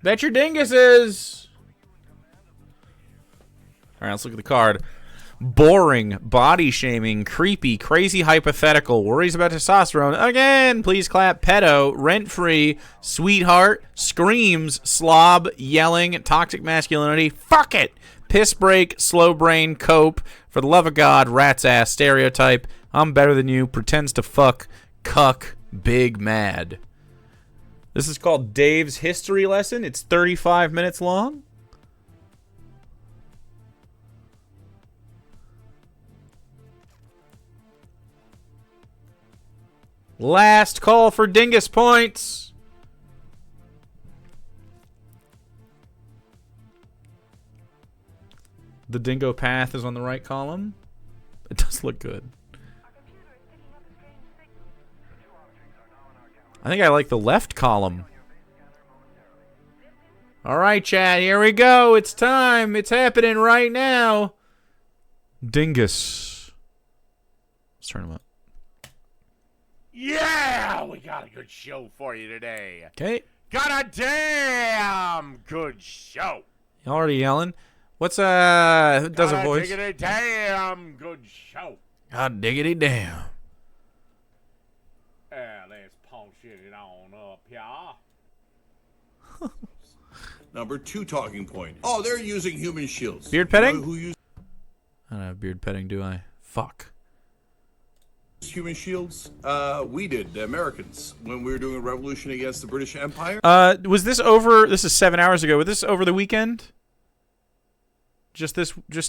Bet your dinguses. All right, let's look at the card. Boring, body shaming, creepy, crazy hypothetical, worries about testosterone. Again, please clap, pedo, rent free, sweetheart, screams, slob, yelling, toxic masculinity, fuck it, piss break, slow brain, cope, for the love of God, rat's ass, stereotype, I'm better than you, pretends to fuck, cuck, big mad. This is called Dave's History Lesson. It's 35 minutes long. Last call for dingus points. The dingo path is on the right column. It does look good. I think I like the left column. All right, chat, here we go. It's time. It's happening right now. Dingus. Let's turn him up. Yeah, we got a good show for you today. Okay. Got a damn good show. You already yelling? What's who does a voice? Got a damn good show. God diggity damn. Let's punch it on up, y'all. Number 2 talking point. Oh, they're using human shields. Beard petting? You know who I don't have beard petting, do I? Fuck. human shields? We did, the Americans, when we were doing a revolution against the British Empire. Was this over? This is 7 hours ago. Was this over the weekend? Just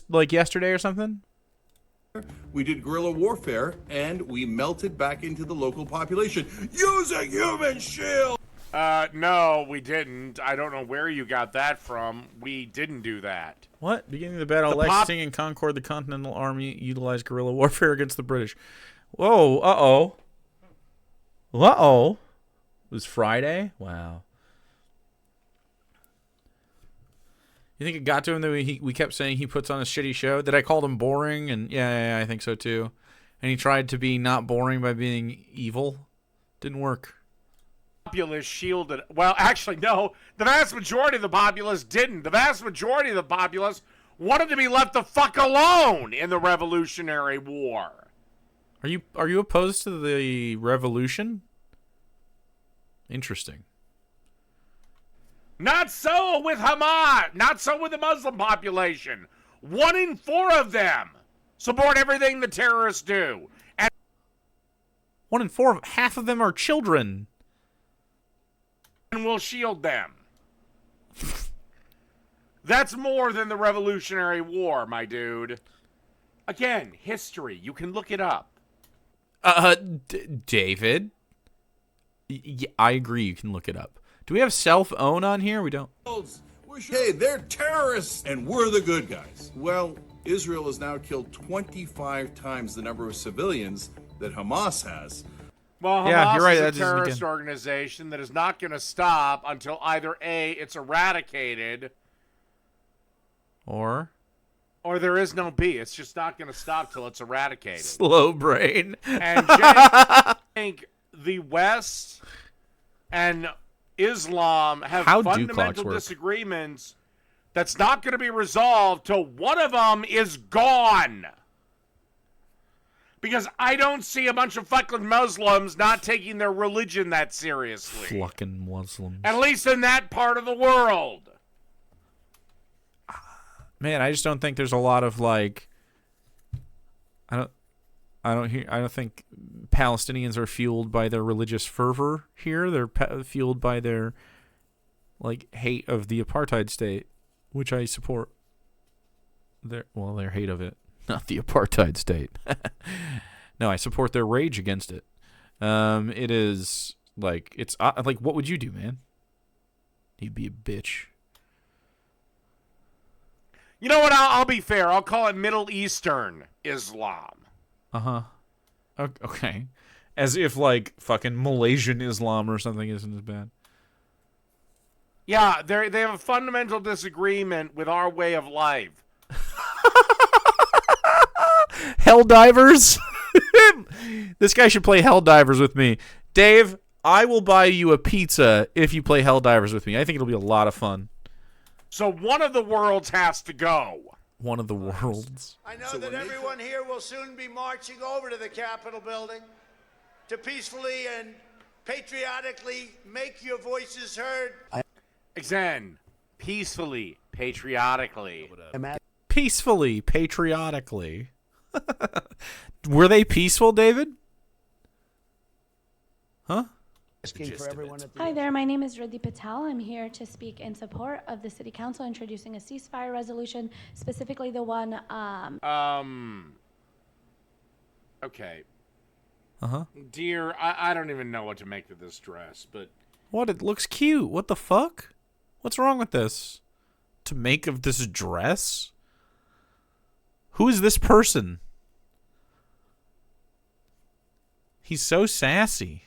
like yesterday or something? We did guerrilla warfare, and we melted back into the local population using human shields. No, we didn't. I don't know where you got that from. We didn't do that. What? Beginning of the battle, Lexington and Concord, the Continental Army utilized guerrilla warfare against the British. Whoa, uh-oh. Uh-oh. It was Friday? Wow. You think it got to him that we kept saying he puts on a shitty show? That I called him boring? And yeah, I think so too. And he tried to be not boring by being evil. Didn't work. Populace shielded. Well, actually, no. The vast majority of the populace didn't. The vast majority of the populace wanted to be left the fuck alone in the Revolutionary War. Are you opposed to the revolution? Interesting. Not so with Hamas. Not so with the Muslim population. 1 in 4 of them support everything the terrorists do. And 1 in 4, half of them are children. And we'll shield them. That's more than the Revolutionary War, my dude. Again, history. You can look it up. David. I agree. You can look it up. Do we have self-own on here? We don't. Hey, they're terrorists, and we're the good guys. Well, Israel has now killed 25 times the number of civilians that Hamas has. Well, yeah, you're right. Hamas is a terrorist organization that is not going to stop until either A, it's eradicated, or there is no B. It's just not going to stop till it's eradicated. Slow brain. And I think the West and Islam have fundamental disagreements that's not going to be resolved till one of them is gone. Because I don't see a bunch of fucking Muslims not taking their religion that seriously. Fucking Muslims. At least in that part of the world. Man, I just don't think there's a lot of like. I don't think Palestinians are fueled by their religious fervor here. They're fueled by their like hate of the apartheid state, which I support. Their hate of it. Not the apartheid state. No, I support their rage against it. It is like it's like, what would you do, man? He'd be a bitch. You know what? I'll be fair. I'll call it Middle Eastern Islam. Uh-huh. Okay. As if like fucking Malaysian Islam or something isn't as bad. Yeah, they have a fundamental disagreement with our way of life. Helldivers? This guy should play Helldivers with me. Dave, I will buy you a pizza if you play Helldivers with me. I think it'll be a lot of fun. So one of the worlds has to go. One of the worlds. I know that everyone here will soon be marching over to the Capitol building to peacefully and patriotically make your voices heard. Again, peacefully, patriotically. Peacefully, patriotically. Were they peaceful, David? Huh? Hi there, my name is Riddhi Patel. I'm here to speak in support of the City Council introducing a ceasefire resolution, specifically the one, Okay. Uh-huh. Dear, I don't even know what to make of this dress, but... What? It looks cute. What the fuck? What's wrong with this? To make of this dress? Who is this person? He's so sassy.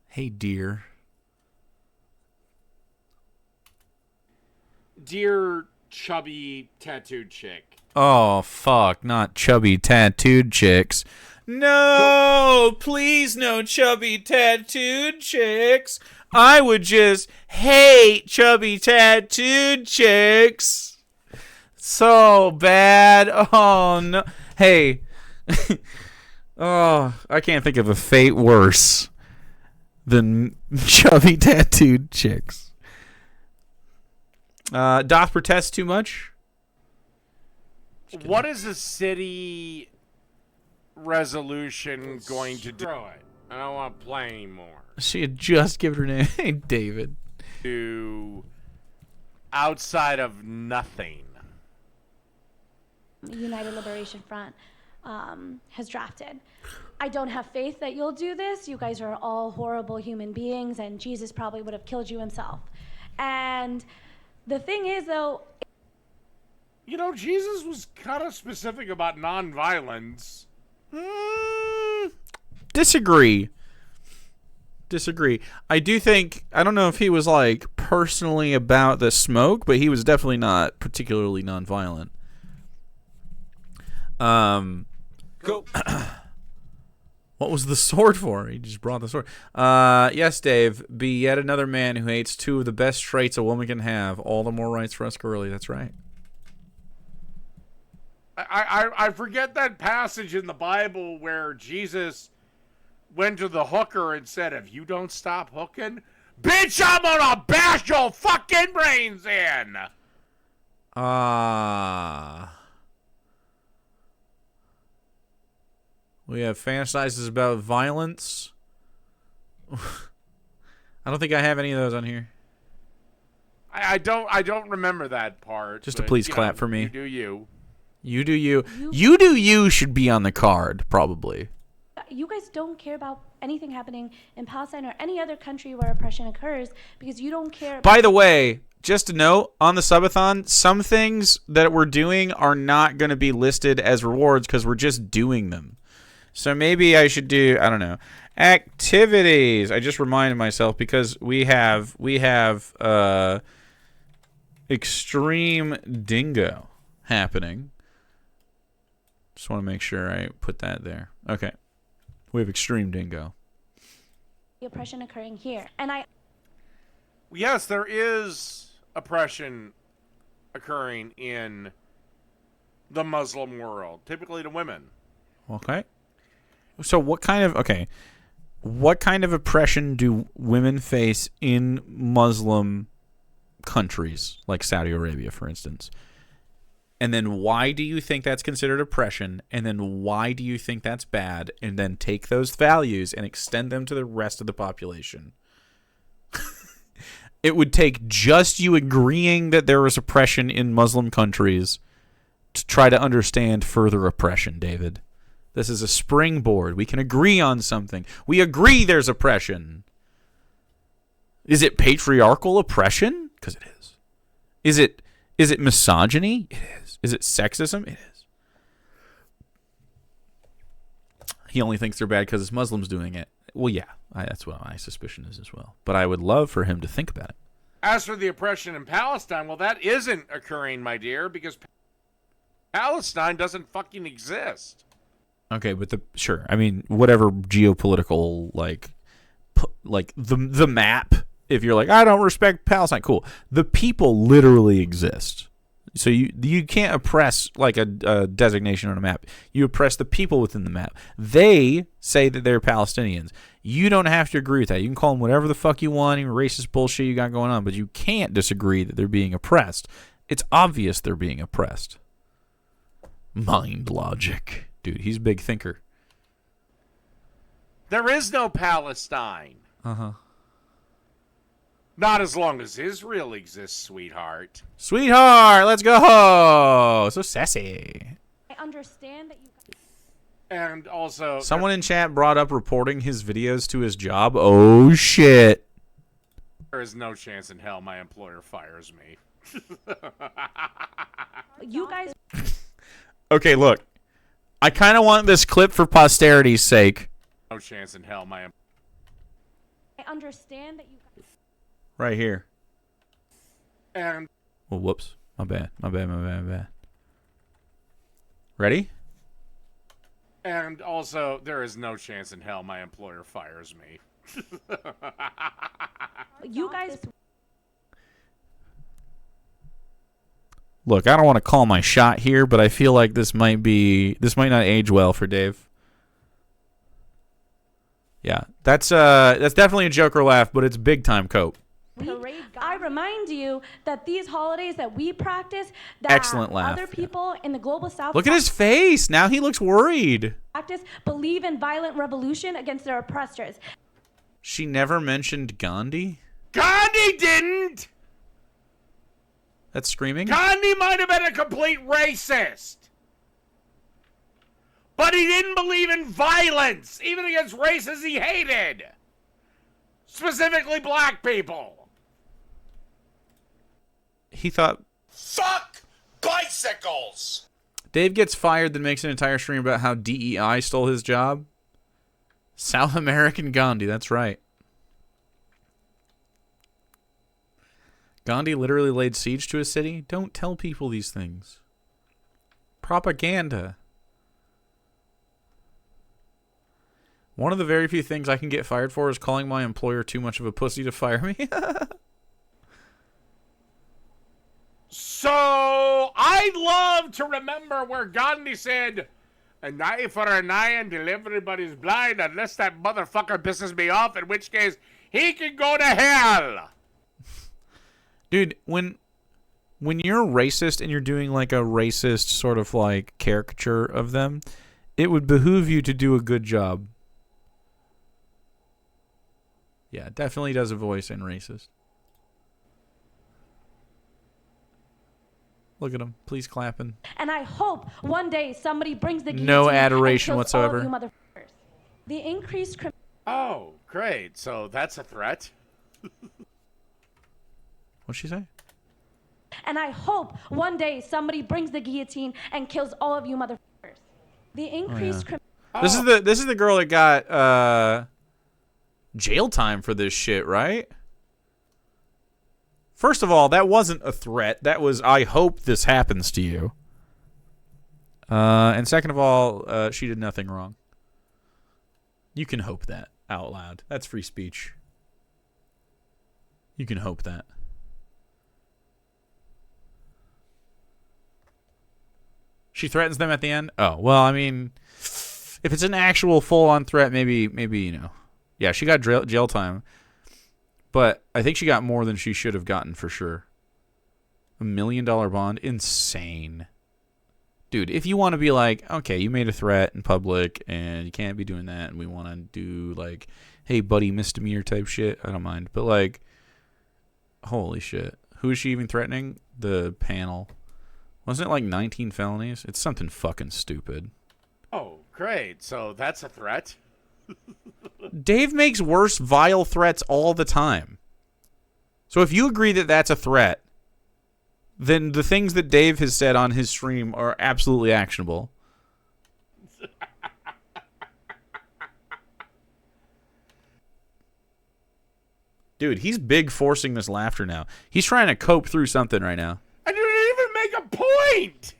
Hey, dear. Dear chubby tattooed chick. Oh, fuck. Not chubby tattooed chicks. No! Please, no chubby tattooed chicks. I would just hate chubby tattooed chicks. So bad. Oh, no. Hey. Oh, I can't think of a fate worse than chubby tattooed chicks. Doth protest too much? What is the city resolution going to do? I don't want to play anymore. She had just given her name. Hey, David. To outside of nothing. United Liberation Front has drafted. I don't have faith that you'll do this. You guys are all horrible human beings, and Jesus probably would have killed you himself. And the thing is, though... You know, Jesus was kind of specific about nonviolence. Disagree. I do think, I don't know if he was, like, personally about the smoke, but he was definitely not particularly nonviolent. Go. What was the sword for? He just brought the sword. Yes, Dave. Be yet another man who hates two of the best traits a woman can have. All the more rights for us girly. That's right. I forget that passage in the Bible where Jesus went to the hooker and said, if you don't stop hooking, bitch, I'm gonna bash your fucking brains in. We have fantasizes about violence. I don't think I have any of those on here. I don't remember that part. Just to please clap for me. You do you. You do you. You do you should be on the card, probably. You guys don't care about anything happening in Palestine or any other country where oppression occurs because you don't care about... By the way, just a note, on the subathon, some things that we're doing are not going to be listed as rewards because we're just doing them. So maybe I should do, I don't know, activities. I just reminded myself because we have Extreme Dingo happening. Just want to make sure I put that there. Okay. We have Extreme Dingo. The oppression occurring here. And Yes, there is oppression occurring in the Muslim world, typically to women. Okay. So what kind of oppression do women face in Muslim countries, like Saudi Arabia, for instance? And then why do you think that's considered oppression? And then why do you think that's bad? And then take those values and extend them to the rest of the population. It would take just you agreeing that there was oppression in Muslim countries to try to understand further oppression, David. This is a springboard. We can agree on something. We agree there's oppression. Is it patriarchal oppression? Because it is. Is it misogyny? It is. Is it sexism? It is. He only thinks they're bad because it's Muslims doing it. Well, yeah, that's what my suspicion is as well. But I would love for him to think about it. As for the oppression in Palestine, well, that isn't occurring, my dear, because Palestine doesn't fucking exist. Okay, but sure. I mean, whatever geopolitical like the map. If you're like, I don't respect Palestine, cool. The people literally exist. So you can't oppress like a designation on a map. You oppress the people within the map. They say that they're Palestinians. You don't have to agree with that. You can call them whatever the fuck you want, even racist bullshit you got going on, but you can't disagree that they're being oppressed. It's obvious they're being oppressed. Mind logic. Dude, he's a big thinker. There is no Palestine. Uh-huh. Not as long as Israel exists, sweetheart. Sweetheart, let's go. So sassy. I understand that you. And also, someone in chat brought up reporting his videos to his job. Oh shit. There is no chance in hell my employer fires me. You guys. Okay, look. I kind of want this clip for posterity's sake. No chance in hell my. I understand that you. Right here. And. Oh, whoops. My bad. Ready? And also, there is no chance in hell my employer fires me. You guys. Look, I don't want to call my shot here, but I feel like this might not age well for Dave. Yeah, that's definitely a Joker laugh, but it's big time cope. I remind you that these holidays that we practice, that excellent laugh. Other people in the global south. Look at his face. Now he looks worried. Practice believe in violent revolution against their oppressors. She never mentioned Gandhi. Gandhi didn't. That's screaming. Gandhi might have been a complete racist, but he didn't believe in violence, even against races he hated, specifically black people. He thought, fuck bicycles. Dave gets fired, then makes an entire stream about how DEI stole his job. South American Gandhi, that's right. Gandhi literally laid siege to a city? Don't tell people these things. Propaganda. One of the very few things I can get fired for is calling my employer too much of a pussy to fire me. So, I'd love to remember where Gandhi said, an eye for an eye and till everybody's blind unless that motherfucker pisses me off, in which case he can go to hell. Dude, when you're racist and you're doing like a racist sort of like caricature of them, it would behoove you to do a good job. Yeah, definitely does a voice in racist. Look at him. Please clapping. And I hope one day somebody brings the no adoration whatsoever. All of you motherfuckers. The increased Oh, great. So that's a threat. What'd she say? And I hope one day somebody brings the guillotine and kills all of you motherfuckers. The increased This is the girl that got jail time for this shit, right? First of all, that wasn't a threat. That was, I hope this happens to you. And second of all, she did nothing wrong. You can hope that out loud. That's free speech. You can hope that. She threatens them at the end? Oh, well, I mean, if it's an actual full-on threat, maybe, you know. Yeah, she got jail time. But I think she got more than she should have gotten for sure. $1 million bond? Insane. Dude, if you want to be like, okay, you made a threat in public and you can't be doing that and we want to do like, hey, buddy, misdemeanor type shit, I don't mind. But like, holy shit. Who is she even threatening? The panel. Wasn't it like 19 felonies? It's something fucking stupid. Oh, great. So that's a threat? Dave makes worse, vile threats all the time. So if you agree that that's a threat, then the things that Dave has said on his stream are absolutely actionable. Dude, he's big forcing this laughter now. He's trying to cope through something right now. I didn't even make a point!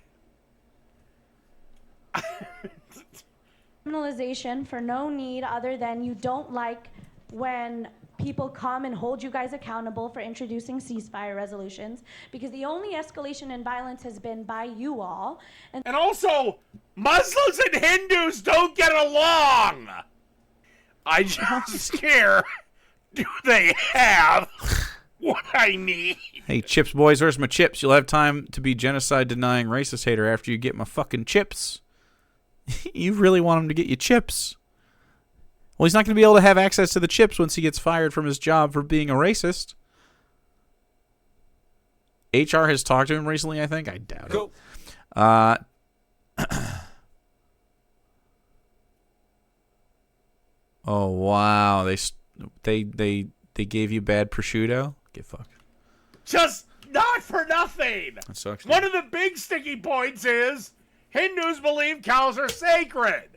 criminalization for no need other than you don't like when people come and hold you guys accountable for introducing ceasefire resolutions, because the only escalation in violence has been by you all. And also, Muslims and Hindus don't get along. I just care, do they have what I need? Hey, chips boys, where's my chips? You'll have time to be genocide-denying racist hater after you get my fucking chips. You really want him to get you chips. Well, he's not going to be able to have access to the chips once he gets fired from his job for being a racist. HR has talked to him recently, I think. I doubt it. Oh, wow. They gave you bad prosciutto? Get fucked. Just not for nothing. That sucks. One of the big sticky points is Hindus believe cows are sacred.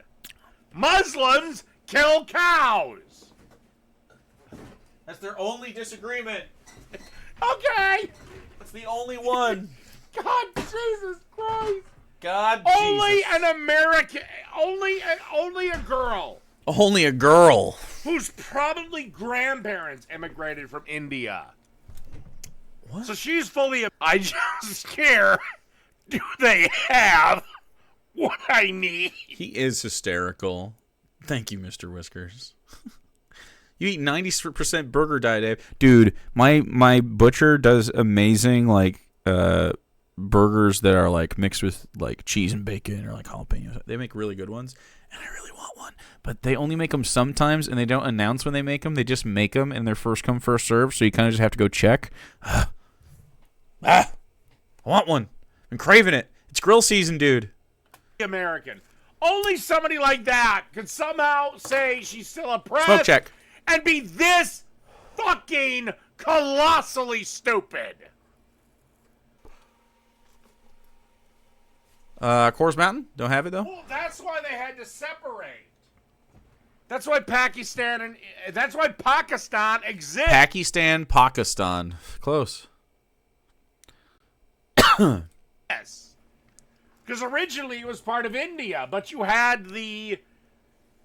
Muslims kill cows. That's their only disagreement. Okay. That's the only one. God, Jesus Christ. God, only Jesus. An American, only a girl. Only a girl. Whose probably grandparents immigrated from India. What? So she's fully. I just care. Do they have what I need? He is hysterical. Thank you, Mr. Whiskers. You eat 90% burger diet, Dave. Dude, my butcher does amazing burgers that are like mixed with like cheese and bacon or like jalapenos. They make really good ones, and I really want one. But they only make them sometimes, and they don't announce when they make them. They just make them, and they're first come, first serve. So you kind of just have to go check. I want one. I'm craving it. It's grill season, dude. American. Only somebody like that could somehow say she's still oppressed. Smoke check. And be this fucking colossally stupid. Coors Mountain? Don't have it, though? Well, that's why they had to separate. That's why Pakistan exists. Pakistan. Close. Yes. Because originally it was part of India, but you had the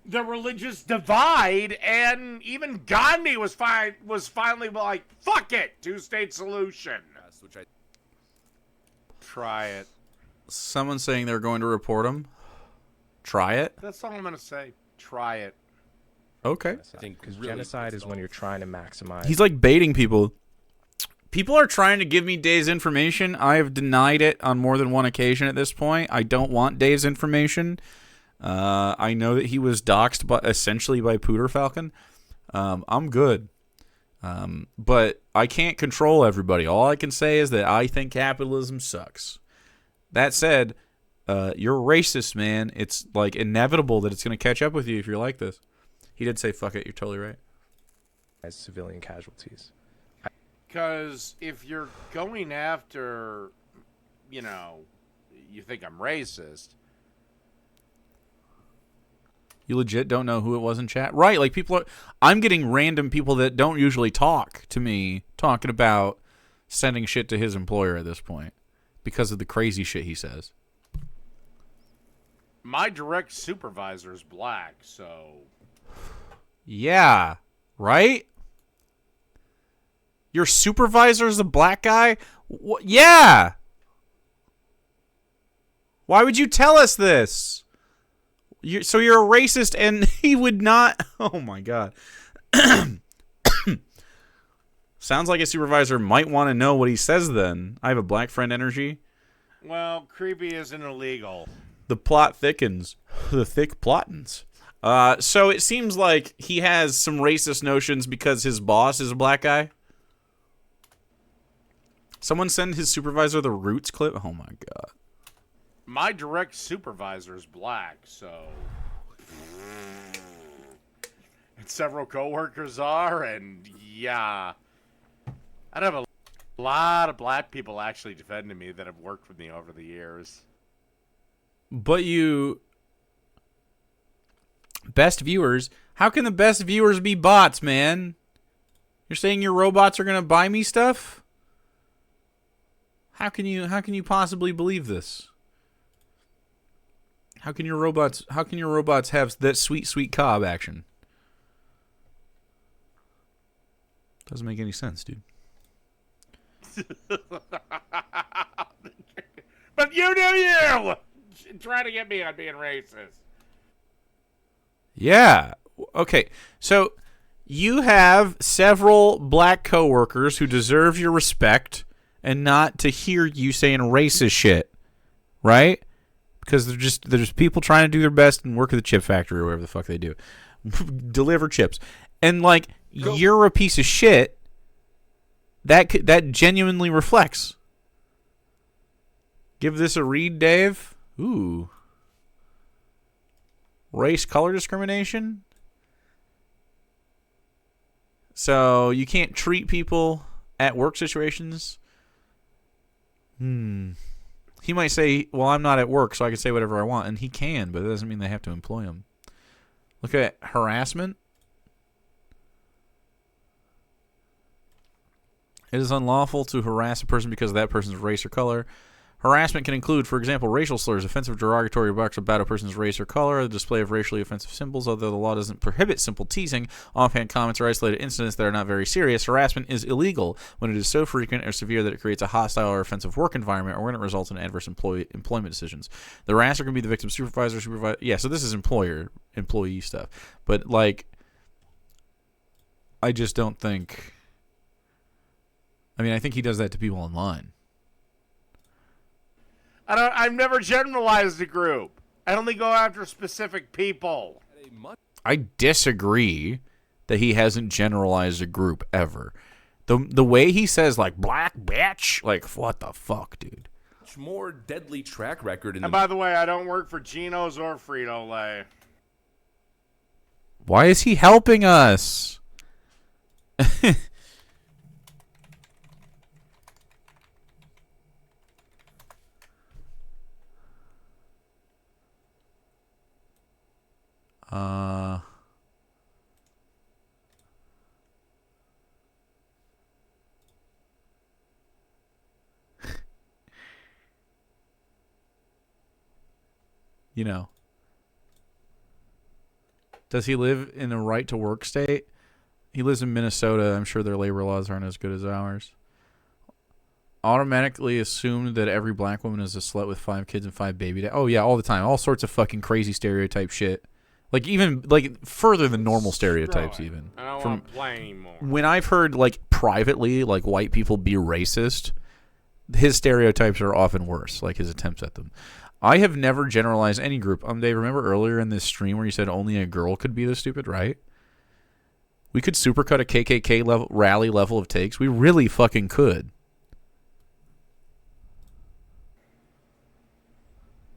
religious divide, and even Gandhi was finally like, fuck it, two-state solution. Try it. Someone's saying they're going to report him. Try it. That's all I'm going to say. Try it. Okay. I think because genocide is when you're trying to maximize. He's like baiting people. People are trying to give me Dave's information. I have denied it on more than one occasion at this point. I don't want Dave's information. I know that he was doxxed essentially by Pooter Falcon. I'm good. But I can't control everybody. All I can say is that I think capitalism sucks. That said, you're racist, man. It's like inevitable that it's going to catch up with you if you're like this. He did say, fuck it. You're totally right. As civilian casualties. Because if you're going after, you think I'm racist. You legit don't know who it was in chat? Right, like I'm getting random people that don't usually talk to me talking about sending shit to his employer at this point because of the crazy shit he says. My direct supervisor is black, so... Yeah, right? Your supervisor's a black guy? Yeah! Why would you tell us this? So you're a racist and he would not... Oh, my God. Sounds like a supervisor might want to know what he says then. I have a black friend energy. Well, creepy isn't illegal. The plot thickens. The thick plottins. So it seems like he has some racist notions because his boss is a black guy. Someone send his supervisor the Roots clip. Oh, my God. My direct supervisor is black, so... And several coworkers are, and yeah. I'd have a lot of black people actually defending me that have worked with me over the years. But best viewers? How can the best viewers be bots, man? You're saying your robots are going to buy me stuff? How can you possibly believe this? How can your robots have that sweet cob action? Doesn't make any sense, dude. But you do you! Try to get me on being racist. Yeah. Okay. So you have several black coworkers who deserve your respect and not to hear you saying racist shit, right? Because they're just people trying to do their best and work at the chip factory or whatever the fuck they do. Deliver chips. And like you're a piece of shit. That genuinely reflects. Give this a read, Dave. Ooh. Race, color discrimination. So you can't treat people at work situations. He might say, well, I'm not at work, so I can say whatever I want. And he can, but it doesn't mean they have to employ him. Look at harassment. It is unlawful to harass a person because of that person's race or color. Harassment can include, for example, racial slurs, offensive derogatory remarks about a person's race or color, the display of racially offensive symbols. Although the law doesn't prohibit simple teasing, offhand comments, or isolated incidents that are not very serious, harassment is illegal when it is so frequent or severe that it creates a hostile or offensive work environment or when it results in adverse employment decisions. The harasser can be the victim's supervisor. Yeah, so this is employee stuff. But, like, I just don't think... I mean, I think he does that to people online. I've never generalized a group. I only go after specific people. I disagree that he hasn't generalized a group ever. The way he says, like, black bitch, like, what the fuck, dude? Much more deadly track record. And by the way, I don't work for Geno's or Frito-Lay. Why is he helping us? You know. Does he live in a right to work state? He lives in Minnesota. I'm sure their labor laws aren't as good as ours. Automatically assumed that every black woman is a slut with 5 kids and 5 baby dads. Oh yeah, all the time. All sorts of fucking crazy stereotype shit. Like even like further than normal stereotypes even. I don't want to play anymore. When I've heard like privately like white people be racist, his stereotypes are often worse, like his attempts at them. I have never generalized any group. Dave, remember earlier in this stream where you said only a girl could be this stupid, right? We could supercut a KKK level rally level of takes. We really fucking could.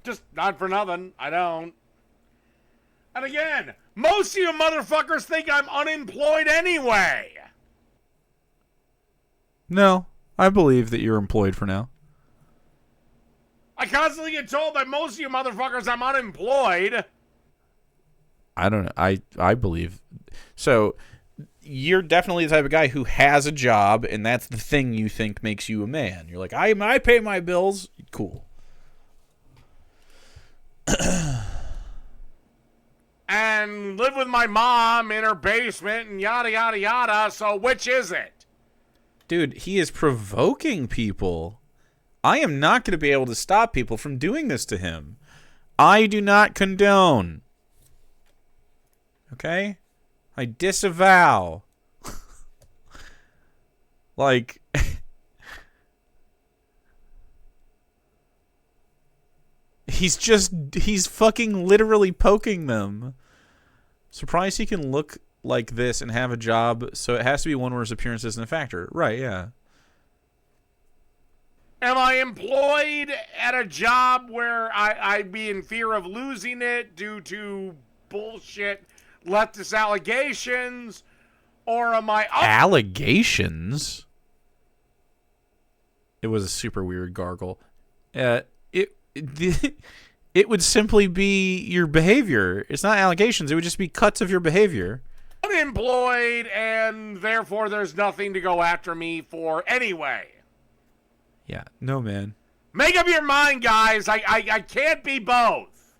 Just not for nothing. I don't. And again, most of you motherfuckers think I'm unemployed anyway. No, I believe that you're employed for now. I constantly get told by most of you motherfuckers I'm unemployed. I don't know. I believe. So you're definitely the type of guy who has a job, and that's the thing you think makes you a man. You're like, I pay my bills. Cool. And live with my mom in her basement and yada, yada, yada. So which is it? Dude, he is provoking people. I am not going to be able to stop people from doing this to him. I do not condone. Okay? I disavow. Like... He's fucking literally poking them. Surprised he can look like this and have a job, so it has to be one where his appearance isn't a factor. Right, yeah. Am I employed at a job where I'd be in fear of losing it due to bullshit leftist allegations? Or am I... Allegations? It was a super weird gargle. It would simply be your behavior. It's not allegations. It would just be cuts of your behavior. Unemployed, and therefore there's nothing to go after me for anyway. Yeah, no, man. Make up your mind, guys. I can't be both.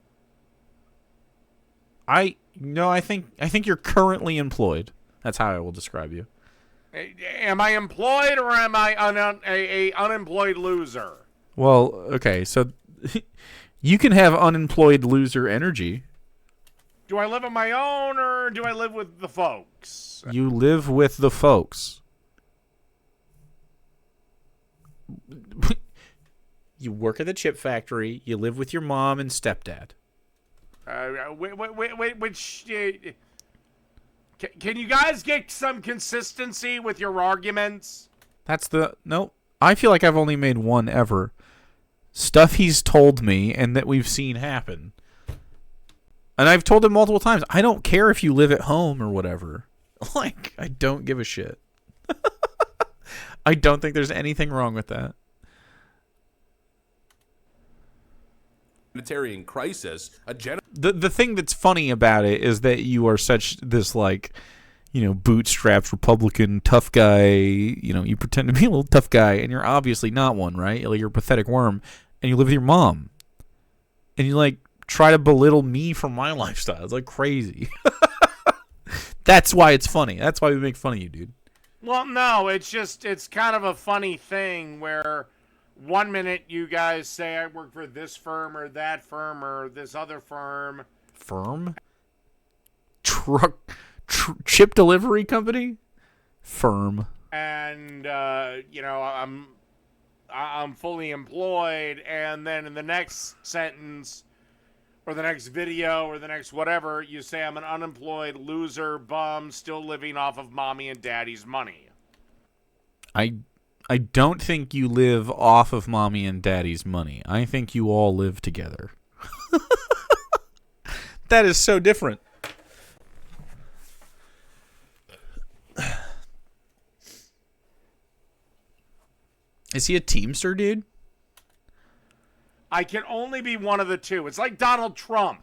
I think you're currently employed. That's how I will describe you. Am I employed or am I a unemployed loser? Well, okay, so you can have unemployed loser energy. Do I live on my own or do I live with the folks? You live with the folks. You work at the chip factory. You live with your mom and stepdad. Which can you guys get some consistency with your arguments? Nope. I feel like I've only made one ever. Stuff he's told me and that we've seen happen. And I've told him multiple times, I don't care if you live at home or whatever. Like, I don't give a shit. I don't think there's anything wrong with that. Humanitarian crisis, the thing that's funny about it is that you are such this, like, you know, bootstrapped Republican tough guy. You know, you pretend to be a little tough guy, and you're obviously not one, right? Like, you're a pathetic worm, and you live with your mom, and you, like, try to belittle me for my lifestyle. It's like crazy. That's why it's funny. That's why we make fun of you, dude. Well, no, it's kind of a funny thing where 1 minute you guys say I work for this firm or that firm or this other firm. Firm? Chip delivery company? Firm. And, you know, I'm fully employed, and then in the next sentence or the next video or the next whatever, you say I'm an unemployed loser bum still living off of mommy and daddy's money. I don't think you live off of mommy and daddy's money. I think you all live together. That is so different. Is he a Teamster, dude? I can only be one of the two. It's like Donald Trump.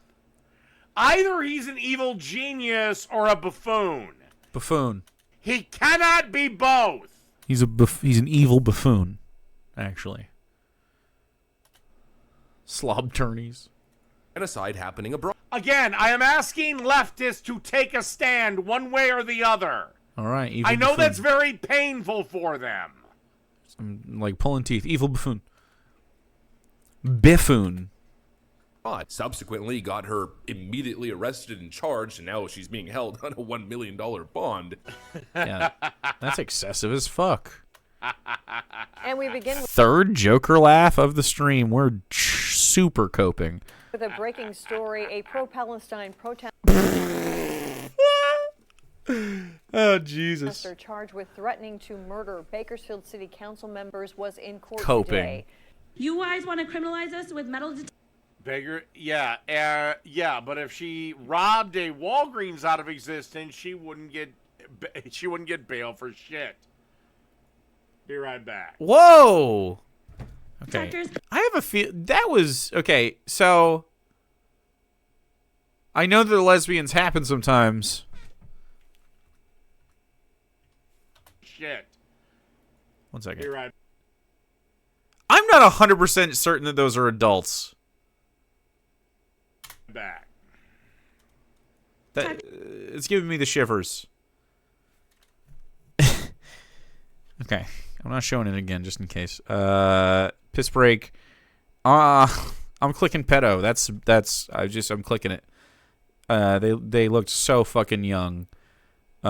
Either he's an evil genius or a buffoon. Buffoon. He cannot be both. He's an evil buffoon, actually. Slob turnies. Genocide happening abroad. Again, I am asking leftists to take a stand one way or the other. All right, evil I know buffoon. that's very painful for them. I'm like pulling teeth. Evil buffoon. Biffoon. But subsequently got her immediately arrested and charged, and now she's being held on a $1 million bond. Yeah, that's excessive as fuck. And we begin Third Joker laugh of the stream. We're super coping. with a breaking story. A pro-Palestine protest Oh, Jesus. charged with threatening to murder Bakersfield City Council members was in court Coping. today. You guys want to criminalize us with metal Beggar, yeah, but if she robbed a Walgreens out of existence, she wouldn't get bail for shit. Be right back. Whoa. Okay. detectors? I have a feel that was okay. So I know that lesbians happen sometimes. Shit. 1 second. Be right I'm not 100% certain that those are adults. back. That it's giving me the shivers. Okay, I'm not showing it again just in case. Piss break. I'm clicking pedo. I'm clicking it. They looked so fucking young. Whew.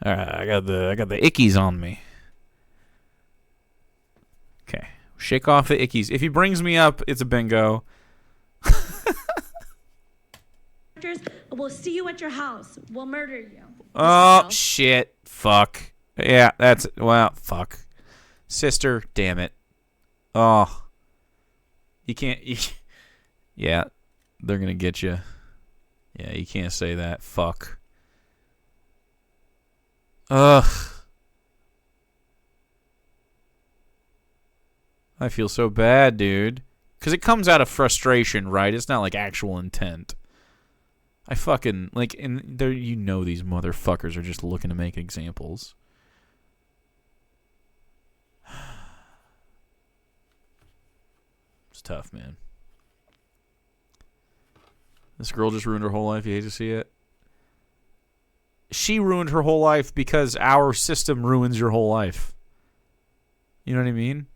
All right, I got the ickies on me. Okay, shake off the ickies. If he brings me up, it's a bingo. We'll see you at your house. We'll murder you. Oh shit! Fuck. Yeah, that's well. Fuck. Sister, damn it. Oh. You can't. Yeah, they're gonna get you. Yeah, you can't say that. Fuck. Ugh. I feel so bad, dude. Because it comes out of frustration, right? It's not like actual intent. I fucking, like, and there, you know these motherfuckers are just looking to make examples. It's tough, man. This girl just ruined her whole life. You hate to see it. She ruined her whole life because our system ruins your whole life. You know what I mean?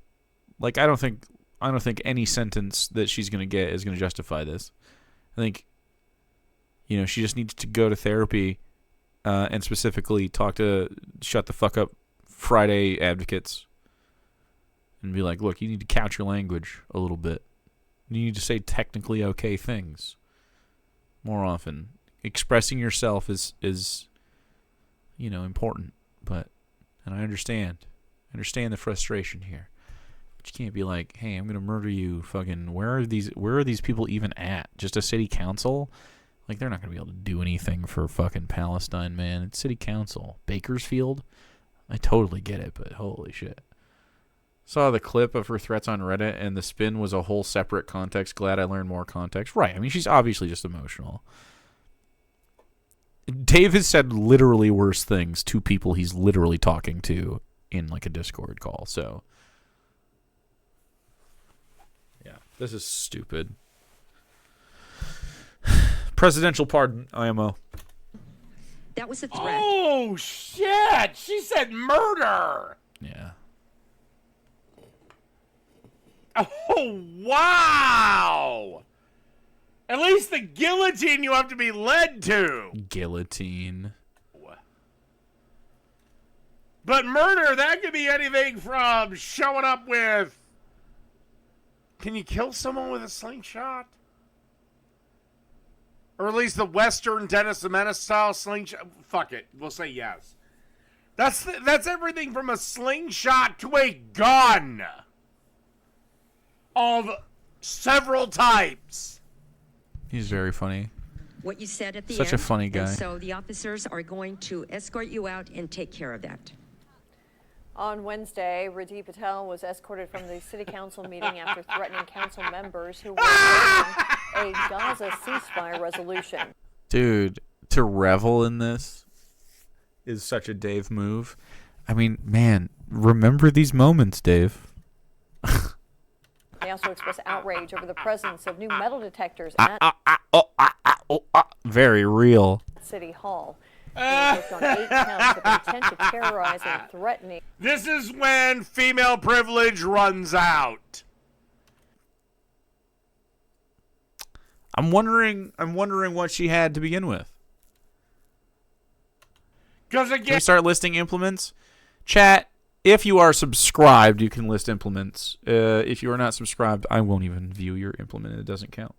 Like, I don't think any sentence that she's going to get is going to justify this. I think, you know, she just needs to go to therapy and specifically talk to Shut the Fuck Up Friday advocates and be like, look, you need to couch your language a little bit. You need to say technically okay things more often. Expressing yourself is you know, important, and I understand the frustration here. But you can't be like, hey, I'm gonna murder you. Fucking, where are these people even at? Just a city council? Like, they're not gonna be able to do anything for fucking Palestine, man. It's city council. Bakersfield? I totally get it, but holy shit. Saw the clip of her threats on Reddit, and the spin was a whole separate context. Glad I learned more context. Right, I mean, she's obviously just emotional. Dave has said literally worse things to people he's literally talking to in, like, a Discord call, so... yeah, this is stupid. Presidential pardon, IMO. That was a threat. Oh, shit! She said murder! Yeah. Oh, wow! At least the guillotine you have to be led to. Guillotine. But murder, that could be anything from showing up with... Can you kill someone with a slingshot? Or at least the Western Dennis the Menace style slingshot. Fuck it. We'll say yes. That's everything from a slingshot to a gun. Of several types. He's very funny. What you said at the end. Such a funny guy. And so the officers are going to escort you out and take care of that. On Wednesday, Radi Patel was escorted from the city council meeting after threatening council members who were voting a Gaza ceasefire resolution. Dude, to revel in this is such a Dave move. I mean, man, remember these moments, Dave. They also expressed outrage over the presence of new metal detectors at very real. City Hall. They worked on 8 counts of intent to terrorize and threatening. This is when female privilege runs out. I'm wondering what she had to begin with. Because again, can we start listing implements? Chat, if you are subscribed, you can list implements. If you are not subscribed, I won't even view your implement. It doesn't count.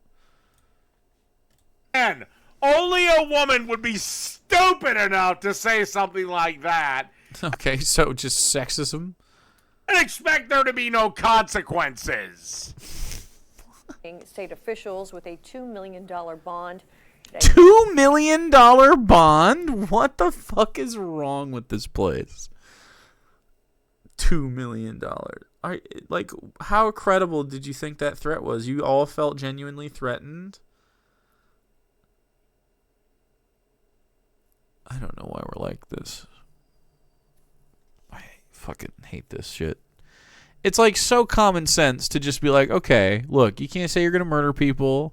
And only a woman would be stupid enough to say something like that. Okay, so just sexism? And expect there to be no consequences. State officials with a $2 million bond. $2 million bond? What the fuck is wrong with this place? $2 million. Like, how credible did you think that threat was? You all felt genuinely threatened? I don't know why we're like this. I fucking hate this shit. It's like so common sense to just be like, okay, look, you can't say you're going to murder people,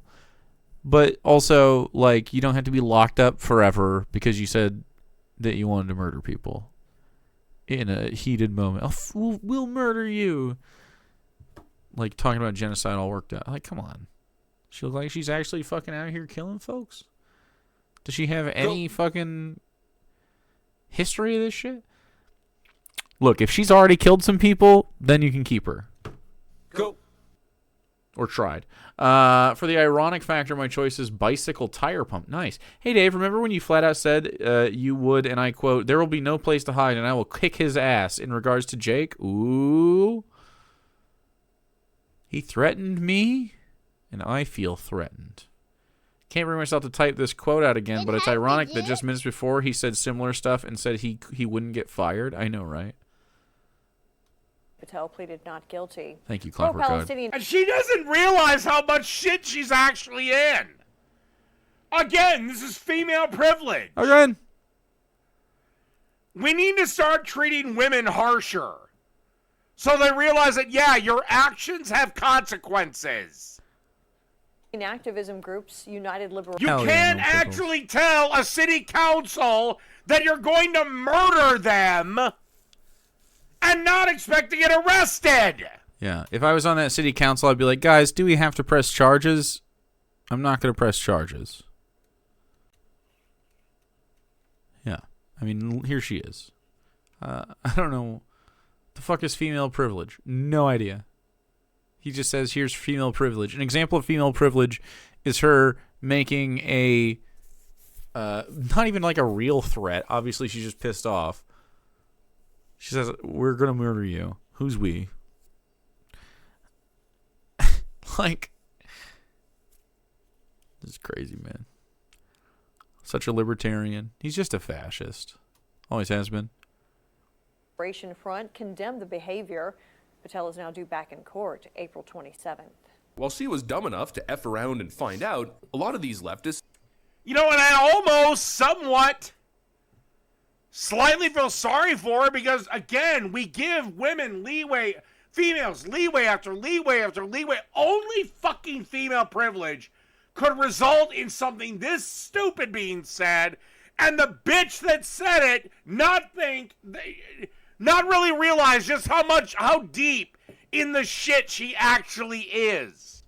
but also, like, you don't have to be locked up forever because you said that you wanted to murder people in a heated moment. Oh, we'll murder you. Like, talking about genocide all worked out. Like, come on. She looks like she's actually fucking out here killing folks? Does she have any fucking history of this shit? Look, if she's already killed some people, then you can keep her. Go. Or tried. For the ironic factor, my choice is bicycle tire pump. Nice. Hey, Dave, remember when you flat out said you would, and I quote, there will be no place to hide, and I will kick his ass in regards to Jake? Ooh. He threatened me, and I feel threatened. Can't bring myself to type this quote out again, but it's ironic that just minutes before he said similar stuff and said he wouldn't get fired. I know, right? Patel pleaded not guilty. Thank you, Clockwork God. And she doesn't realize how much shit she's actually in. Again, this is female privilege. Again. We need to start treating women harsher. So they realize that, yeah, your actions have consequences. In activism groups, United Liberal. You can't actually tell a city council that you're going to murder them and not expect to get arrested. Yeah, if I was on that city council, I'd be like, guys, do we have to press charges? I'm not going to press charges. Yeah, I mean, here she is. I don't know. The fuck is female privilege? No idea. He just says, here's female privilege. An example of female privilege is her making a, not even like a real threat. Obviously, she's just pissed off. She says, we're going to murder you. Who's we? Like, this is crazy, man. Such a libertarian. He's just a fascist. Always has been. Liberation Front condemned the behavior. Patel is now due back in court April 27th. While she was dumb enough to F around and find out, a lot of these leftists... You know, and I almost somewhat slightly feel sorry for her because, again, we give women leeway, females leeway after leeway after leeway. Only fucking female privilege could result in something this stupid being said, and the bitch that said it not really realize just how deep in the shit she actually is.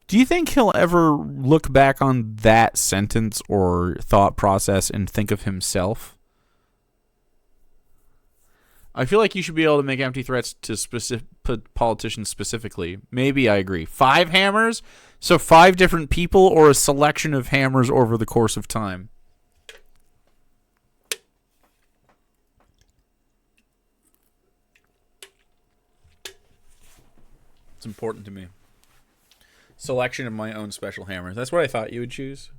Do you think he'll ever look back on that sentence or thought process and think of himself? I feel like you should be able to make empty threats to specific politicians specifically. Maybe I agree. 5 hammers? So 5 different people or a selection of hammers over the course of time? It's important to me. Selection of my own special hammers. That's what I thought you would choose.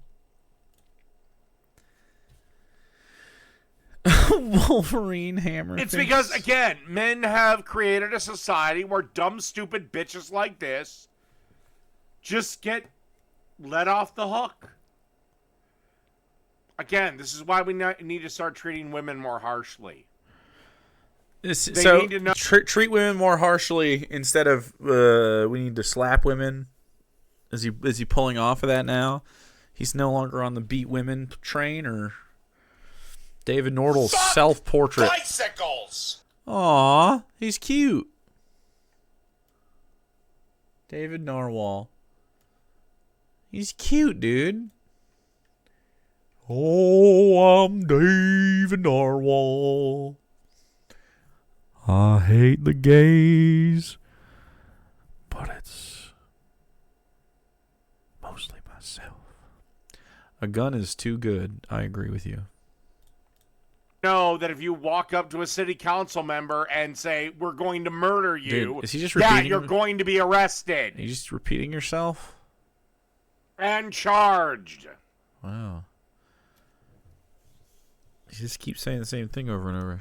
Wolverine hammer. It's because, again, men have created a society where dumb, stupid bitches like this just get let off the hook. Again, this is why we need to start treating women more harshly. Treat women more harshly instead of we need to slap women. Is he pulling off of that now? He's no longer on the beat women train, or David Nordell's self-portrait. Bicycles. Aw, he's cute. David Narwhal. He's cute, dude. Oh, I'm David Narwhal. I hate the gays, but it's mostly myself. A gun is too good. I agree with you. Know that if you walk up to a city council member and say, we're going to murder you, dude, is he just repeating you're going to be arrested. Are you just repeating yourself? And charged. Wow. You just keep saying the same thing over and over.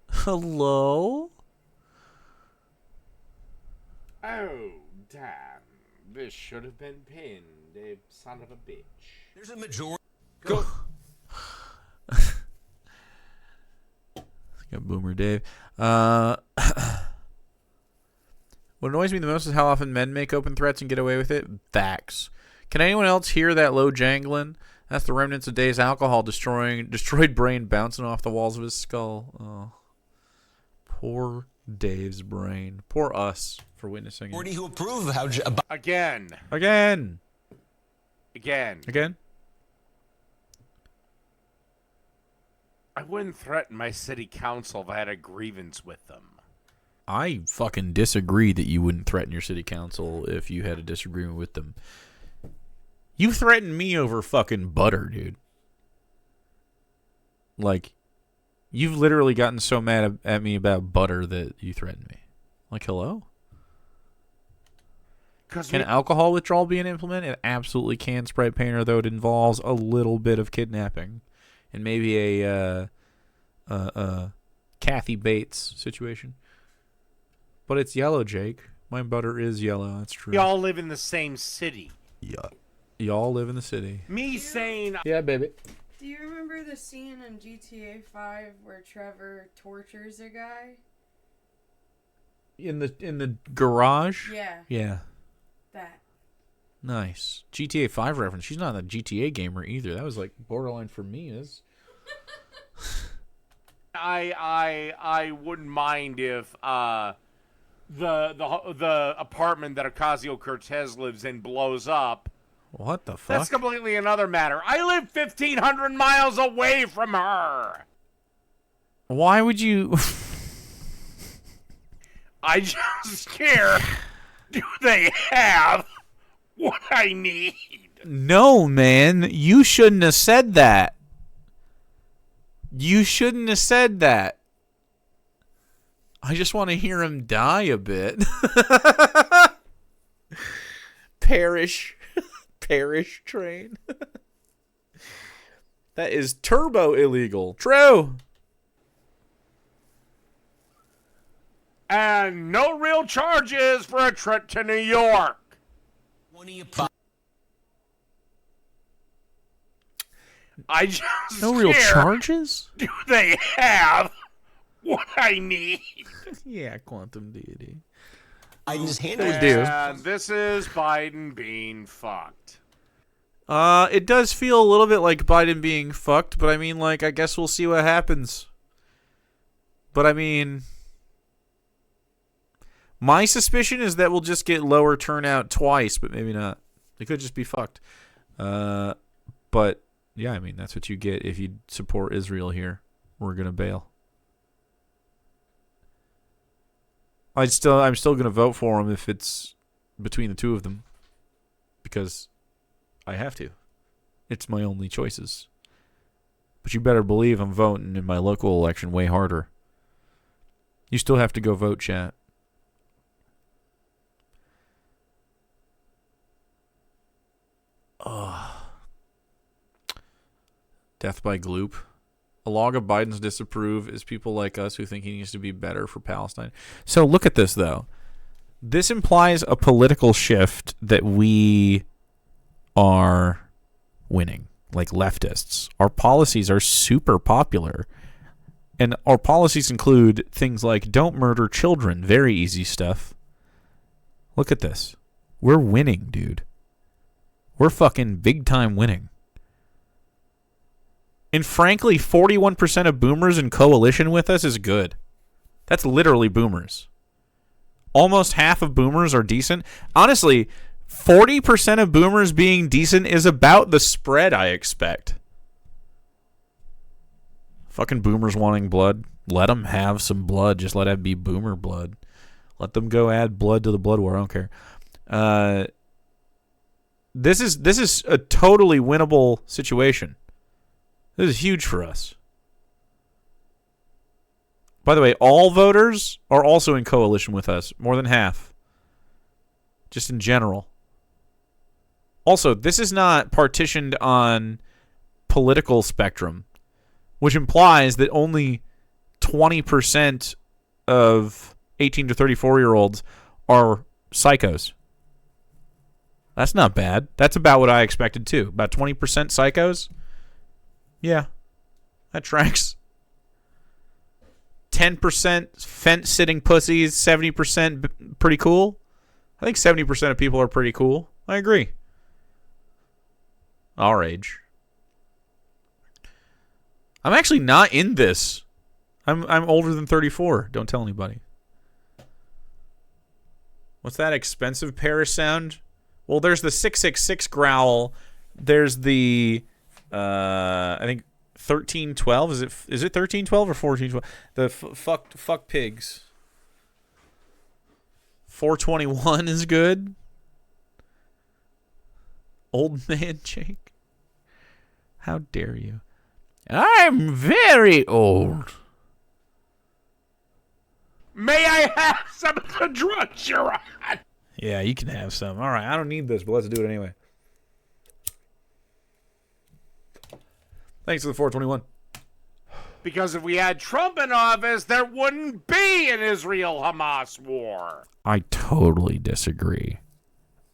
Hello? Oh, damn. This should have been pinned, a son of a bitch. There's a majority. Go. Got Boomer Dave. What annoys me the most is how often men make open threats and get away with it. Facts. Can anyone else hear that low jangling? That's the remnants of Dave's alcohol destroyed brain bouncing off the walls of his skull. Oh. Poor Dave's brain. Poor us for witnessing it. Who approve of how Again. I wouldn't threaten my city council if I had a grievance with them. I fucking disagree that you wouldn't threaten your city council if you had a disagreement with them. You threatened me over fucking butter, dude. Like, you've literally gotten so mad at me about butter that you threatened me. Like, hello? Can alcohol withdrawal be an implement? It absolutely can, spray painter, though it involves a little bit of kidnapping. And maybe a Kathy Bates situation. But it's yellow, Jake. My butter is yellow. That's true. We all live in the same city. Yeah. Y'all live in the city. Me saying... Yeah, baby. Do you remember the scene in GTA 5 where Trevor tortures a guy? In the garage? Yeah. Yeah. That. Nice. GTA 5 reference. She's not a GTA gamer either. That was like borderline for me. I wouldn't mind if the apartment that Ocasio-Cortez lives in blows up. What the fuck? That's completely another matter. I live 1,500 miles away from her. Why would you? I just care. Do they have what I need? No, man. You shouldn't have said that. You shouldn't have said that. I just want to hear him die a bit. Perish train. That is turbo illegal. True. And no real charges for a trip to New York. I just no real charges? Do they have what I need? Yeah, quantum deity. Biden's and this is Biden being fucked. It does feel a little bit like Biden being fucked, but I mean, like, I guess we'll see what happens. But I mean, my suspicion is that we'll just get lower turnout twice, but maybe not. It could just be fucked. But yeah, I mean, that's what you get if you support Israel here. We're gonna bail. I'm still gonna vote for him if it's between the two of them, because I have to. It's my only choices. But you better believe I'm voting in my local election way harder. You still have to go vote, chat. Death by gloop. A log of Biden's disapprove is people like us who think he needs to be better for Palestine. So look at this, though. This implies a political shift that we are winning, like leftists. Our policies are super popular. And our policies include things like don't murder children. Very easy stuff. Look at this. We're winning, dude. We're fucking big time winning. And frankly, 41% of boomers in coalition with us is good. That's literally boomers. Almost half of boomers are decent. Honestly, 40% of boomers being decent is about the spread I expect. Fucking boomers wanting blood. Let them have some blood. Just let it be boomer blood. Let them go add blood to the blood war. I don't care. This is a totally winnable situation. This is huge for us. By the way, all voters are also in coalition with us. More than half. Just in general. Also, this is not partitioned on political spectrum, which implies that only 20% of 18 to 34-year-olds are psychos. That's not bad. That's about what I expected, too. About 20% psychos. Yeah, that tracks. 10% fence-sitting pussies, 70% pretty cool. I think 70% of people are pretty cool. I agree. Our age. I'm actually not in this. I'm older than 34. Don't tell anybody. What's that expensive Paris sound? Well, there's the 666 growl. There's the I think 1312. Is it 1312 or 1412? The fuck pigs. 421 is good. Old man Jake. How dare you? I'm very old. May I have some of the drugs you're on? Yeah, you can have some. All right, I don't need this, but let's do it anyway. Thanks for the 421. Because if we had Trump in office, there wouldn't be an Israel-Hamas war. I totally disagree.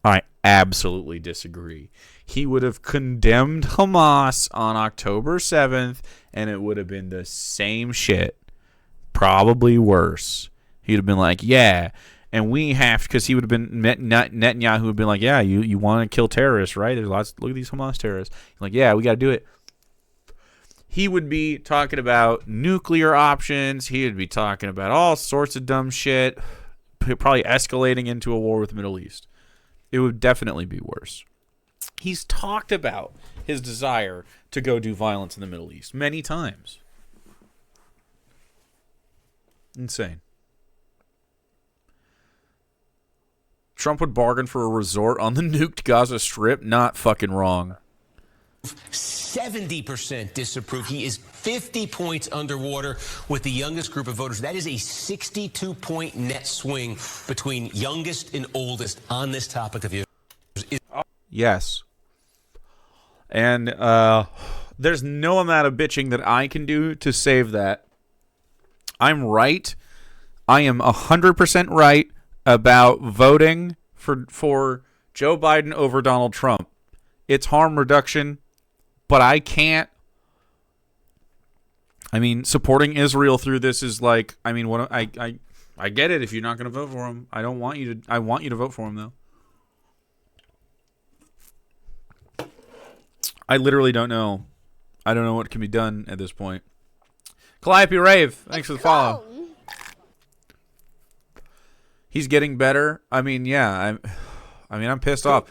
I absolutely disagree. He would have condemned Hamas on October 7th, and it would have been the same shit. Probably worse. He'd have been like, yeah, and we have, because he would have been, Netanyahu would have been like, yeah, you want to kill terrorists, right? There's lots, look at these Hamas terrorists. Like, yeah, we got to do it. He would be talking about nuclear options. He would be talking about all sorts of dumb shit, probably escalating into a war with the Middle East. It would definitely be worse. He's talked about his desire to go do violence in the Middle East many times. Insane. Trump would bargain for a resort on the nuked Gaza Strip. Not fucking wrong. 70% disapprove. He is 50 points underwater with the youngest group of voters. That is a 62-point net swing between youngest and oldest on this topic of yours. Yes. And there's no amount of bitching that I can do to save that. I'm right. I am 100% right about voting for Joe Biden over Donald Trump. It's harm reduction, but I can't. I mean, supporting Israel through this is like, I mean, what I get it if you're not going to vote for him. I don't want you to. I want you to vote for him though. I literally don't know. I don't know what can be done at this point. Calliope Rave, thanks for the follow. He's getting better. I mean, yeah. I'm pissed off.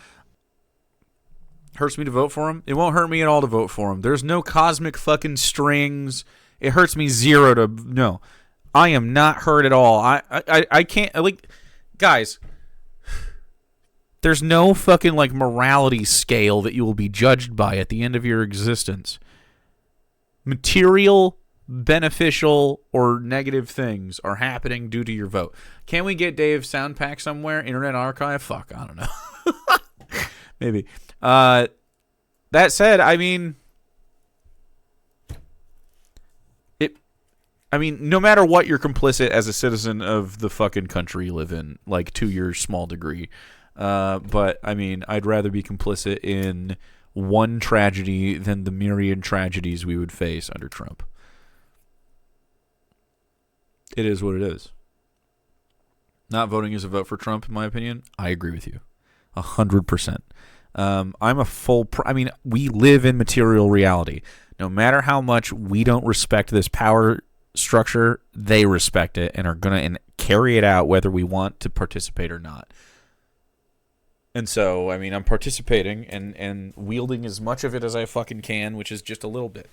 Hurts me to vote for him. It won't hurt me at all to vote for him. There's no cosmic fucking strings. It hurts me zero to no. I am not hurt at all. I can't like, guys. There's no fucking like morality scale that you will be judged by at the end of your existence. Material, beneficial, or negative things are happening due to your vote. Can we get Dave's sound pack somewhere? Internet Archive? Fuck, I don't know. Maybe. That said, I mean, no matter what, you're complicit as a citizen of the fucking country you live in, like to your small degree. But I mean, I'd rather be complicit in one tragedy than the myriad tragedies we would face under Trump. It is what it is. Not voting is a vote for Trump, in my opinion. I agree with you 100%. We live in material reality. No matter how much we don't respect this power structure, they respect it and are going to carry it out whether we want to participate or not. And so, I mean, I'm participating and wielding as much of it as I fucking can, which is just a little bit.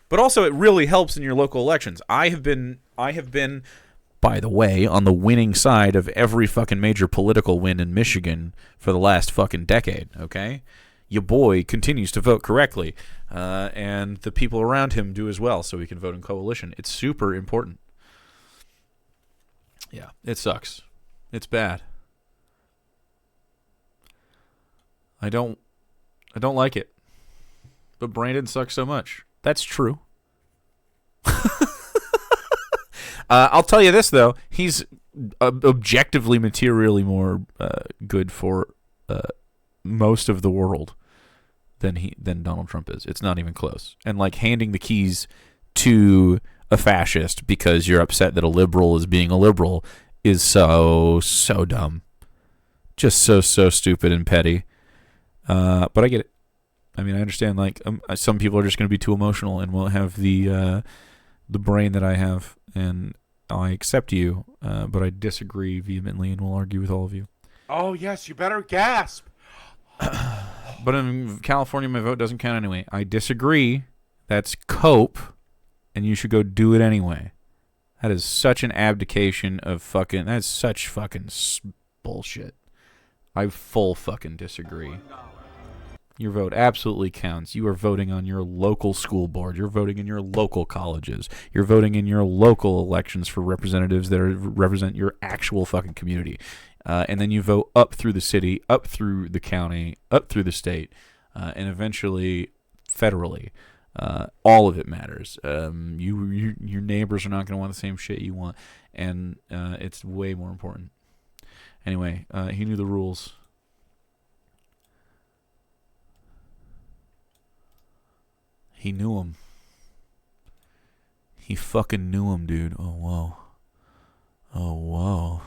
But also, it really helps in your local elections. I have been, by the way, on the winning side of every fucking major political win in Michigan for the last fucking decade, okay? Your boy continues to vote correctly, and the people around him do as well, so we can vote in coalition. It's super important. Yeah, it sucks. It's bad. I don't like it. But Brandon sucks so much. That's true. I'll tell you this, though. He's objectively, materially more good for most of the world than Donald Trump is. It's not even close. And, like, handing the keys to a fascist because you're upset that a liberal is being a liberal is so dumb. Just so stupid and petty. But I get it. I mean, I understand, like, some people are just going to be too emotional and won't have the brain that I have, and I accept you, but I disagree vehemently and will argue with all of you. Oh, yes, you better gasp. But in California, my vote doesn't count anyway. I disagree. That's cope, and you should go do it anyway. That is such an abdication of fucking... That's such fucking bullshit. I full fucking disagree. Your vote absolutely counts. You are voting on your local school board. You're voting in your local colleges. You're voting in your local elections for representatives that represent your actual fucking community. And then you vote up through the city, up through the county, up through the state, and eventually federally. All of it matters. Your neighbors are not going to want the same shit you want, and it's way more important. Anyway, he knew the rules. He knew him. He fucking knew him, dude. Oh, whoa. Oh, whoa.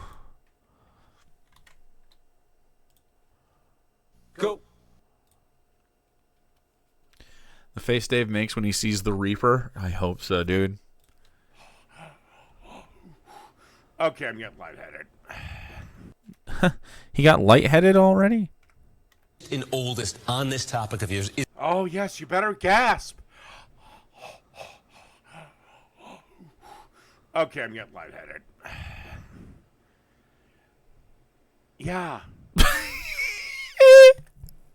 Go. The face Dave makes when he sees the Reaper? I hope so, dude. Okay, I'm getting lightheaded. He got lightheaded already? And oldest on this topic of yours is... Oh, yes, you better gasp. Okay, I'm getting lightheaded. Yeah.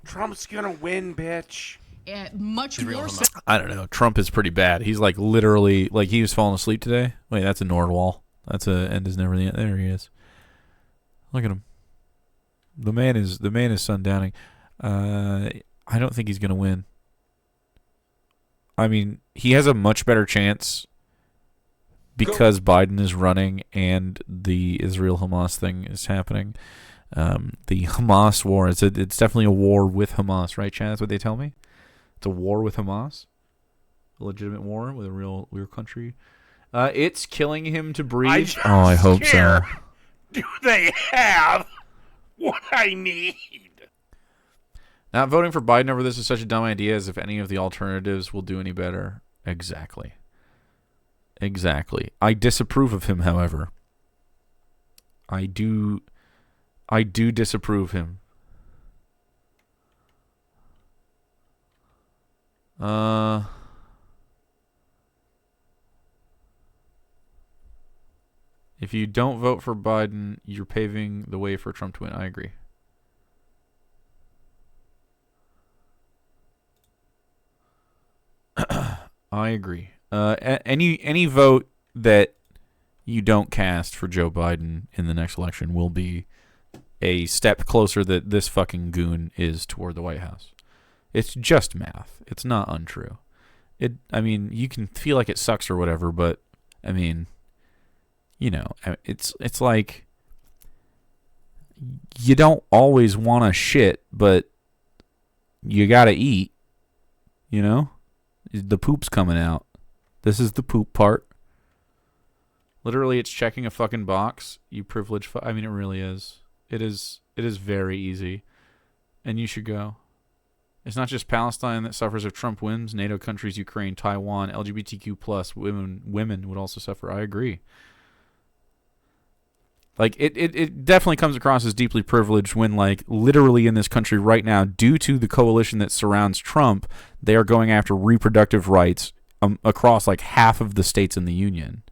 Trump's gonna win, bitch. Much more so. I don't know. Trump is pretty bad. He's like literally, like he was falling asleep today. Wait, that's a Nordwall. That's a end is never the end. There he is. Look at him. The man is sundowning. I don't think he's gonna win. I mean, he has a much better chance because Biden is running and the Israel-Hamas thing is happening. The Hamas war, it's definitely a war with Hamas, right, Chad? That's what they tell me? It's a war with Hamas? A legitimate war with a real country? It's killing him to breathe. I hope so. Do they have what I need? Not voting for Biden over this is such a dumb idea as if any of the alternatives will do any better. Exactly. I disapprove of him, however. I do disapprove him. If you don't vote for Biden, you're paving the way for Trump to win. I agree. I agree. Any vote that you don't cast for Joe Biden in the next election will be a step closer that this fucking goon is toward the White House. It's just math. It's not untrue. I mean, you can feel like it sucks or whatever, but I mean, you know, it's like you don't always want to shit, but you got to eat, you know? The poop's coming out. This is the poop part. Literally, it's checking a fucking box. You privileged. I mean, it really is. It is very easy, and you should go. It's not just Palestine that suffers if Trump wins. NATO countries, Ukraine, Taiwan, LGBTQ plus women would also suffer. I agree. Like it definitely comes across as deeply privileged when, like, literally in this country right now, due to the coalition that surrounds Trump, they are going after reproductive rights across like half of the states in the union.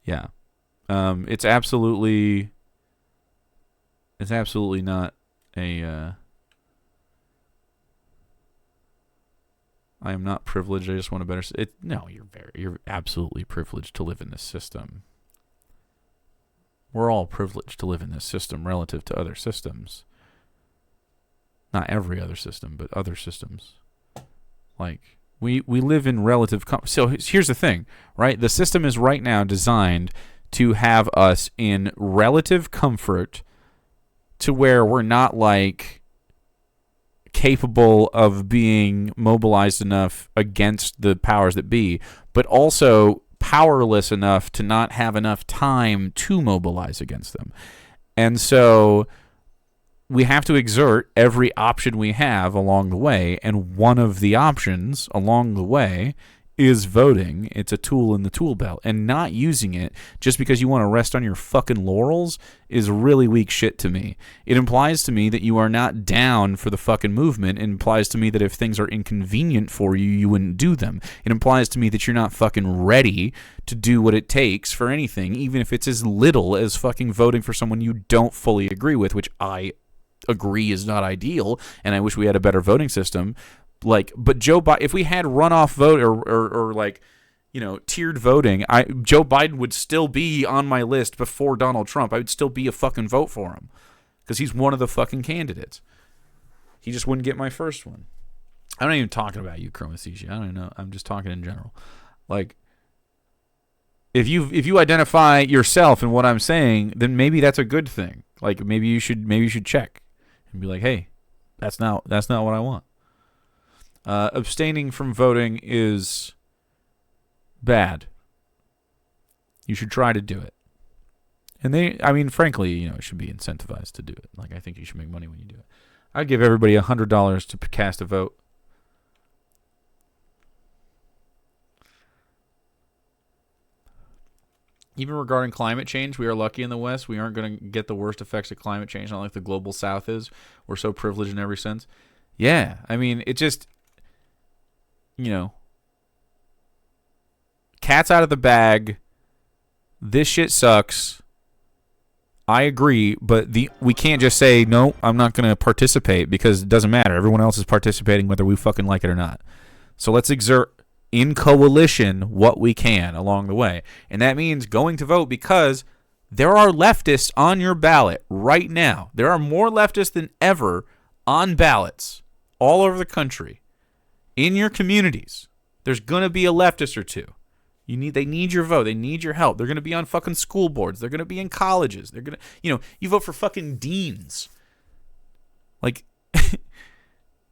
Yeah, it's absolutely not a. I am not privileged. I just want a better. No, you're absolutely privileged to live in this system. We're all privileged to live in this system relative to other systems. Not every other system, but other systems. Like, we live in relative... So here's the thing, right? The system is right now designed to have us in relative comfort to where we're not, like, capable of being mobilized enough against the powers that be, but also powerless enough to not have enough time to mobilize against them. And so we have to exert every option we have along the way, and one of the options along the way is voting. It's a tool in the tool belt, and not using it just because you want to rest on your fucking laurels is really weak shit to me. It implies to me that you are not down for the fucking movement. It implies to me that if things are inconvenient for you, you wouldn't do them. It implies to me that you're not fucking ready to do what it takes for anything, even if it's as little as fucking voting for someone you don't fully agree with, which I agree is not ideal, and I wish we had a better voting system. Like, but Joe Biden, if we had runoff vote or like, you know, tiered voting, Joe Biden would still be on my list before Donald Trump. I would still be a fucking vote for him because he's one of the fucking candidates. He just wouldn't get my first one. I'm not even talking about you, Chromathesia. I don't even know. I'm just talking in general. Like, if you identify yourself in what I'm saying, then maybe that's a good thing. Like, maybe you should check and be like, hey, that's not what I want. Abstaining from voting is bad. You should try to do it. And frankly, you should be incentivized to do it. Like, I think you should make money when you do it. I'd give everybody $100 to cast a vote. Even regarding climate change, we are lucky in the West. We aren't going to get the worst effects of climate change, not like the global South is. We're so privileged in every sense. Yeah, it just, cat's out of the bag. This shit sucks. I agree, but we can't just say, no, I'm not going to participate, because it doesn't matter. Everyone else is participating whether we fucking like it or not. So let's exert in coalition what we can along the way. And that means going to vote, because there are leftists on your ballot right now. There are more leftists than ever on ballots all over the country. In your communities, there's going to be a leftist or two. They need your vote. They need your help. They're going to be on fucking school boards. They're going to be in colleges. They're going to, you vote for fucking deans. Like,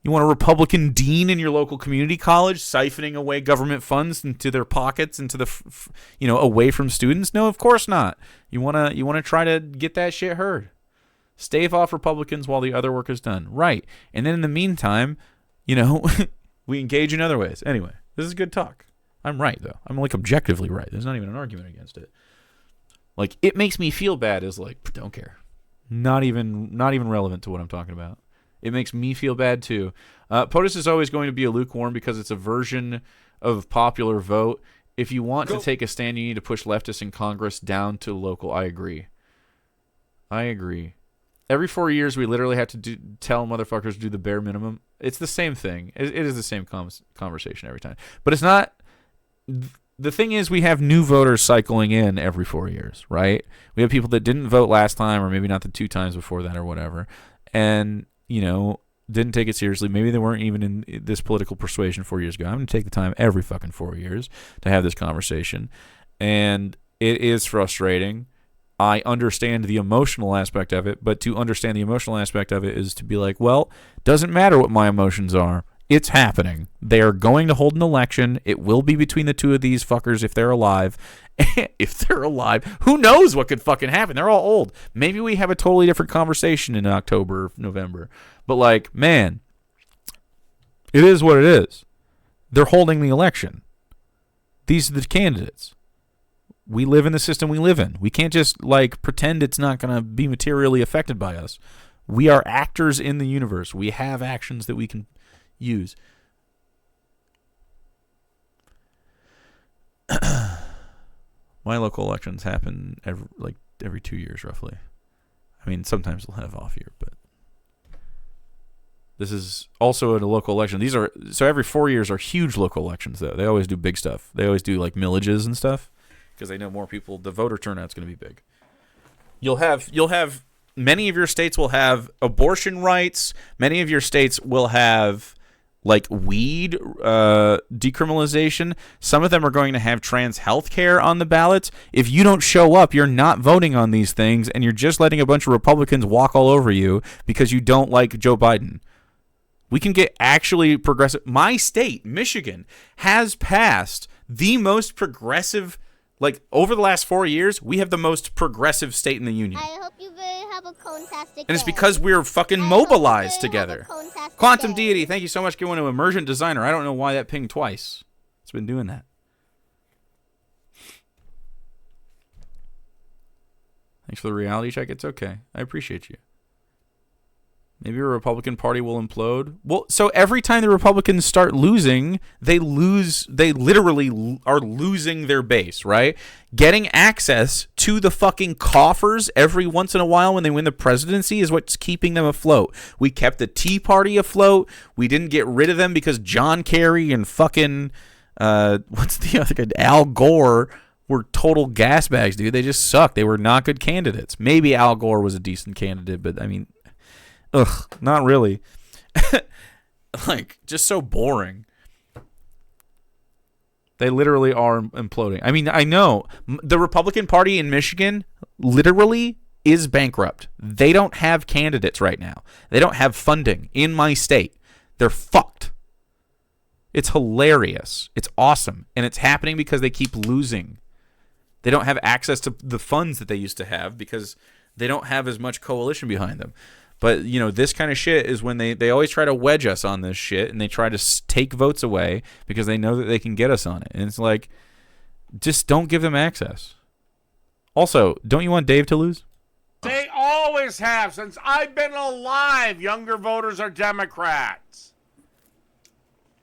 you want a Republican dean in your local community college siphoning away government funds into their pockets, into the, away from students? No, of course not. You want to try to get that shit heard. Stave off Republicans while the other work is done. Right. And then in the meantime, we engage in other ways. Anyway, this is good talk. I'm right, though. I'm, objectively right. There's not even an argument against it. It makes me feel bad is, don't care. Not even relevant to what I'm talking about. It makes me feel bad, too. POTUS is always going to be a lukewarm because it's a version of popular vote. If you want to take a stand, you need to push leftists in Congress down to local. I agree. Every 4 years, we literally have to tell motherfuckers to do the bare minimum. It's the same thing. It is the same conversation every time. But it's not... The thing is, we have new voters cycling in every 4 years, right? We have people that didn't vote last time, or maybe not the 2 times before that or whatever, and, didn't take it seriously. Maybe they weren't even in this political persuasion 4 years ago. I'm going to take the time every fucking 4 years to have this conversation, and it is frustrating. I understand the emotional aspect of it, but to understand the emotional aspect of it is to be like, well, doesn't matter what my emotions are. It's happening. They are going to hold an election. It will be between the two of these fuckers if they're alive. If they're alive, who knows what could fucking happen? They're all old. Maybe we have a totally different conversation in October, November. But man, it is what it is. They're holding the election. These are the candidates. We live in the system we live in. We can't just pretend it's not going to be materially affected by us. We are actors in the universe. We have actions that we can use. My local elections happen every 2 years roughly. Sometimes we'll have off year, but this is also a local election. So every 4 years are huge local elections though. They always do big stuff. They always do millages and stuff because they know more people. The voter turnout's going to be big. You'll have many of your states will have abortion rights. Many of your states will have weed decriminalization. Some of them are going to have trans health care on the ballots. If you don't show up, you're not voting on these things, and you're just letting a bunch of Republicans walk all over you because you don't like Joe Biden. We can get actually progressive. My state, Michigan, has passed the most progressive, over the last 4 years, we have the most progressive state in the union. I hope you have a fantastic And it's because we're fucking mobilized together. Quantum Deity, thank you so much. Going to Emergent Designer. I don't know why that pinged twice. It's been doing that. Thanks for the reality check. It's okay. I appreciate you. Maybe a Republican Party will implode. Well, so every time the Republicans start losing, they literally are losing their base, right? Getting access to the fucking coffers every once in a while when they win the presidency is what's keeping them afloat. We kept the Tea Party afloat. We didn't get rid of them because John Kerry and fucking, what's the other guy? Al Gore were total gas bags, dude. They just sucked. They were not good candidates. Maybe Al Gore was a decent candidate, but not really. Just so boring. They literally are imploding. I know. The Republican Party in Michigan literally is bankrupt. They don't have candidates right now. They don't have funding in my state. They're fucked. It's hilarious. It's awesome. And it's happening because they keep losing. They don't have access to the funds that they used to have because they don't have as much coalition behind them. But, you know, this kind of shit is when they always try to wedge us on this shit, and they try to take votes away because they know that they can get us on it. And it's like, just don't give them access. Also, don't you want Dave to lose? They always have. Since I've been alive, younger voters are Democrats.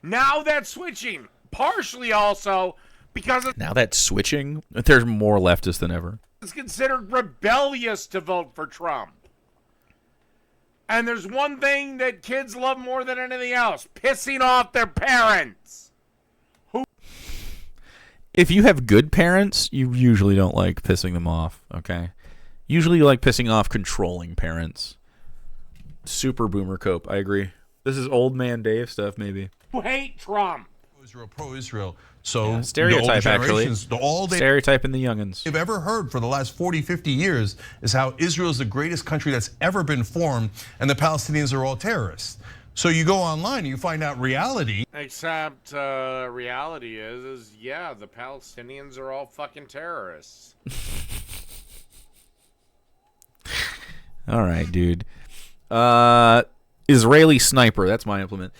Now that's switching. Partially also because Now that's switching. There's more leftists than ever. It's considered rebellious to vote for Trump. And there's one thing that kids love more than anything else: pissing off their parents. If you have good parents, you usually don't like pissing them off, okay? Usually you like pissing off controlling parents. Super boomer cope, I agree. This is old man Dave stuff, maybe. Who hate Trump. Pro-Israel. So yeah, stereotype, actually. Stereotype in the youngins. We've ever heard for the last 40, 50 years is how Israel is the greatest country that's ever been formed, and the Palestinians are all terrorists. So you go online and you find out reality. Except reality is yeah, the Palestinians are all fucking terrorists. All right, dude. Israeli sniper. That's my implement.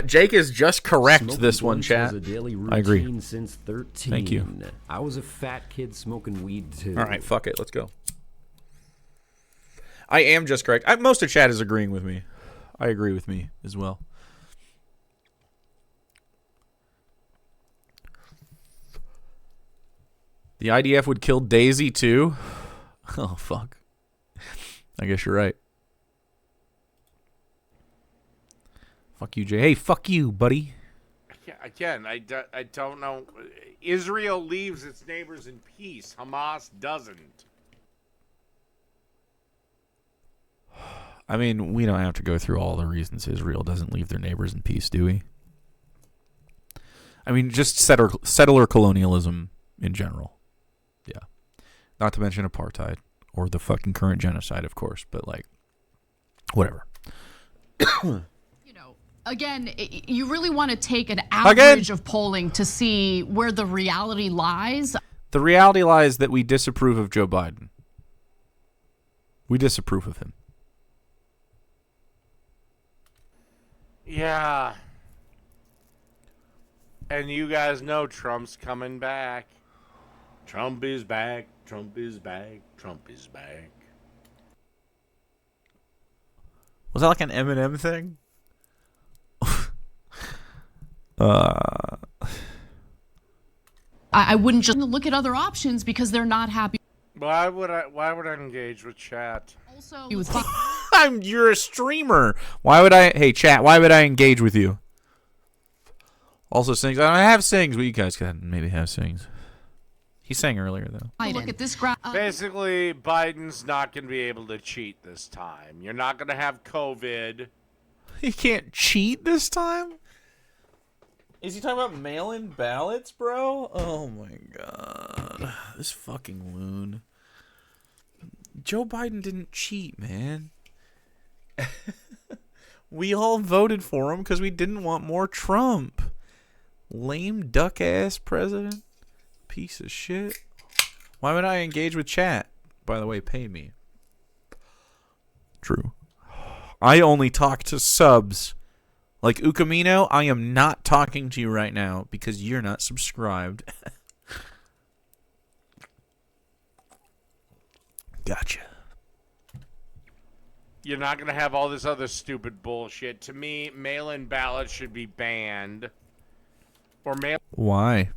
Jake is just correct. Smoking this one, chat. A daily routine I agree. Since 13. Thank you. I was a fat kid smoking weed too. All right, fuck it. Let's go. I am just correct. Most of chat is agreeing with me. I agree with me as well. The IDF would kill Daisy too? Oh, fuck. I guess you're right. Fuck you, Jay. Hey, fuck you, buddy. Again, I don't know. Israel leaves its neighbors in peace. Hamas doesn't. I mean, we don't have to go through all the reasons Israel doesn't leave their neighbors in peace, do we? I mean, just settler colonialism in general. Yeah. Not to mention apartheid or the fucking current genocide, of course, but like, whatever. Again, you really want to take an average of polling to see where the reality lies. The reality lies that we disapprove of Joe Biden. We disapprove of him. Yeah. And you guys know Trump's coming back. Trump is back. Trump is back. Trump is back. Was that like an Eminem thing? I wouldn't just look at other options because they're not happy. Why would I engage with chat? Also, you're a streamer. Why would I? Hey, chat. Why would I engage with you? Also, sings. I don't have sings, but you guys can maybe have sings. He sang earlier though. Look at this graph. Basically, Biden's not going to be able to cheat this time. You're not going to have COVID. He can't cheat this time? Is he talking about mail-in ballots, bro? Oh my god. This fucking loon. Joe Biden didn't cheat, man. We all voted for him because we didn't want more Trump. Lame duck-ass president. Piece of shit. Why would I engage with chat? By the way, pay me. True. I only talk to subs. Like Ukamino, I am not talking to you right now because you're not subscribed. Gotcha. You're not going to have all this other stupid bullshit. To me, mail-in ballots should be banned. Or mail. Why?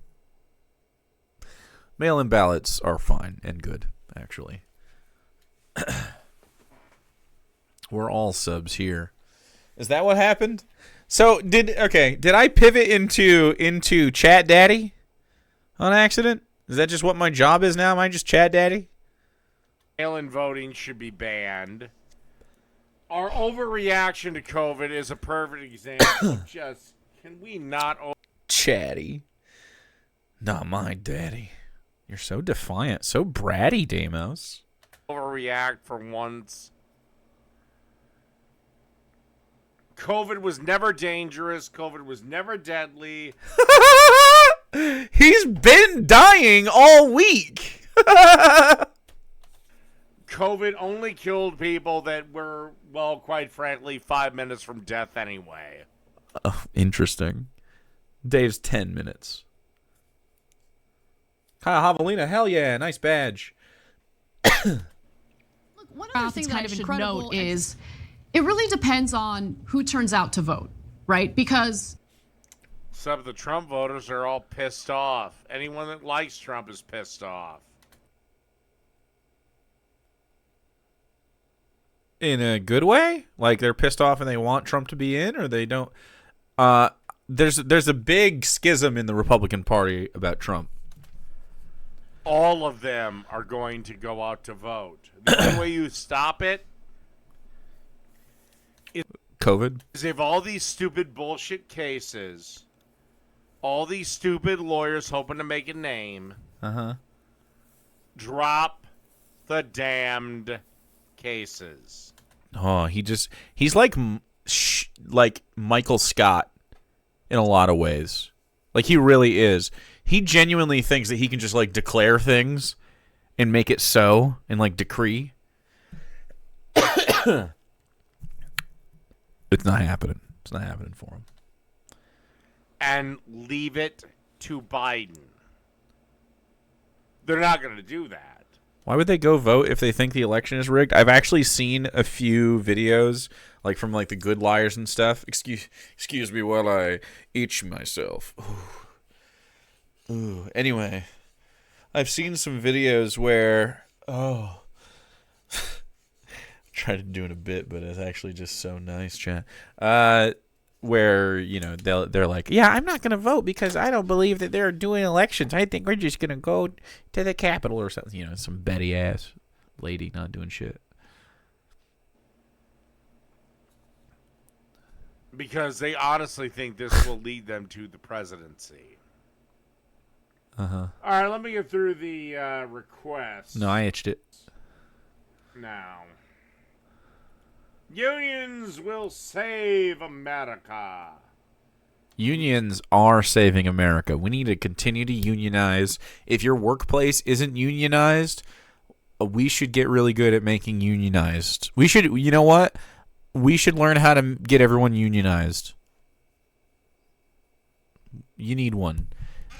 Mail-in ballots are fine and good, actually. We're all subs here. Is that what happened? So did I pivot into Chat Daddy on accident? Is that just what my job is now? Am I just Chat Daddy? Mail-in voting should be banned. Our overreaction to COVID is a perfect example of just, can we not... Chatty. Not my daddy. You're so defiant. So bratty, Deimos. Overreact for once. COVID was never dangerous. COVID was never deadly. He's been dying all week. COVID only killed people that were, well, quite frankly, 5 minutes from death anyway. Oh, interesting. Dave's 10 minutes. Kyle Javelina, hell yeah, nice badge. Look, one other thing that I should note is it really depends on who turns out to vote, right? Because some of the Trump voters are all pissed off. Anyone that likes Trump is pissed off. In a good way? Like they're pissed off and they want Trump to be in, or they don't? There's a big schism in the Republican Party about Trump. All of them are going to go out to vote. The only way you stop it is COVID. If all these stupid bullshit cases, all these stupid lawyers hoping to make a name, drop the damned cases. Oh, he's like Michael Scott in a lot of ways. Like he really is. He genuinely thinks that he can just like declare things and make it so and like decree. It's not happening. It's not happening for him. And leave it to Biden. They're not going to do that. Why would they go vote if they think the election is rigged? I've actually seen a few videos, like from like the Good Liars and stuff. Excuse me while I itch myself. Ooh. Anyway, I've seen some videos where tried doing a bit, but it's actually just so nice, chat. Where, you know, they're like, yeah, I'm not going to vote because I don't believe that they're doing elections. I think we're just going to go to the Capitol or something. You know, some Betty-ass lady not doing shit. Because they honestly think this will lead them to the presidency. Uh-huh. All right, let me get through the request. No, I itched it. Now. Unions will save America. Unions are saving America. We need to continue to unionize. If your workplace isn't unionized, we should get really good at making unionized. We should, you know what? We should learn how to get everyone unionized. You need one.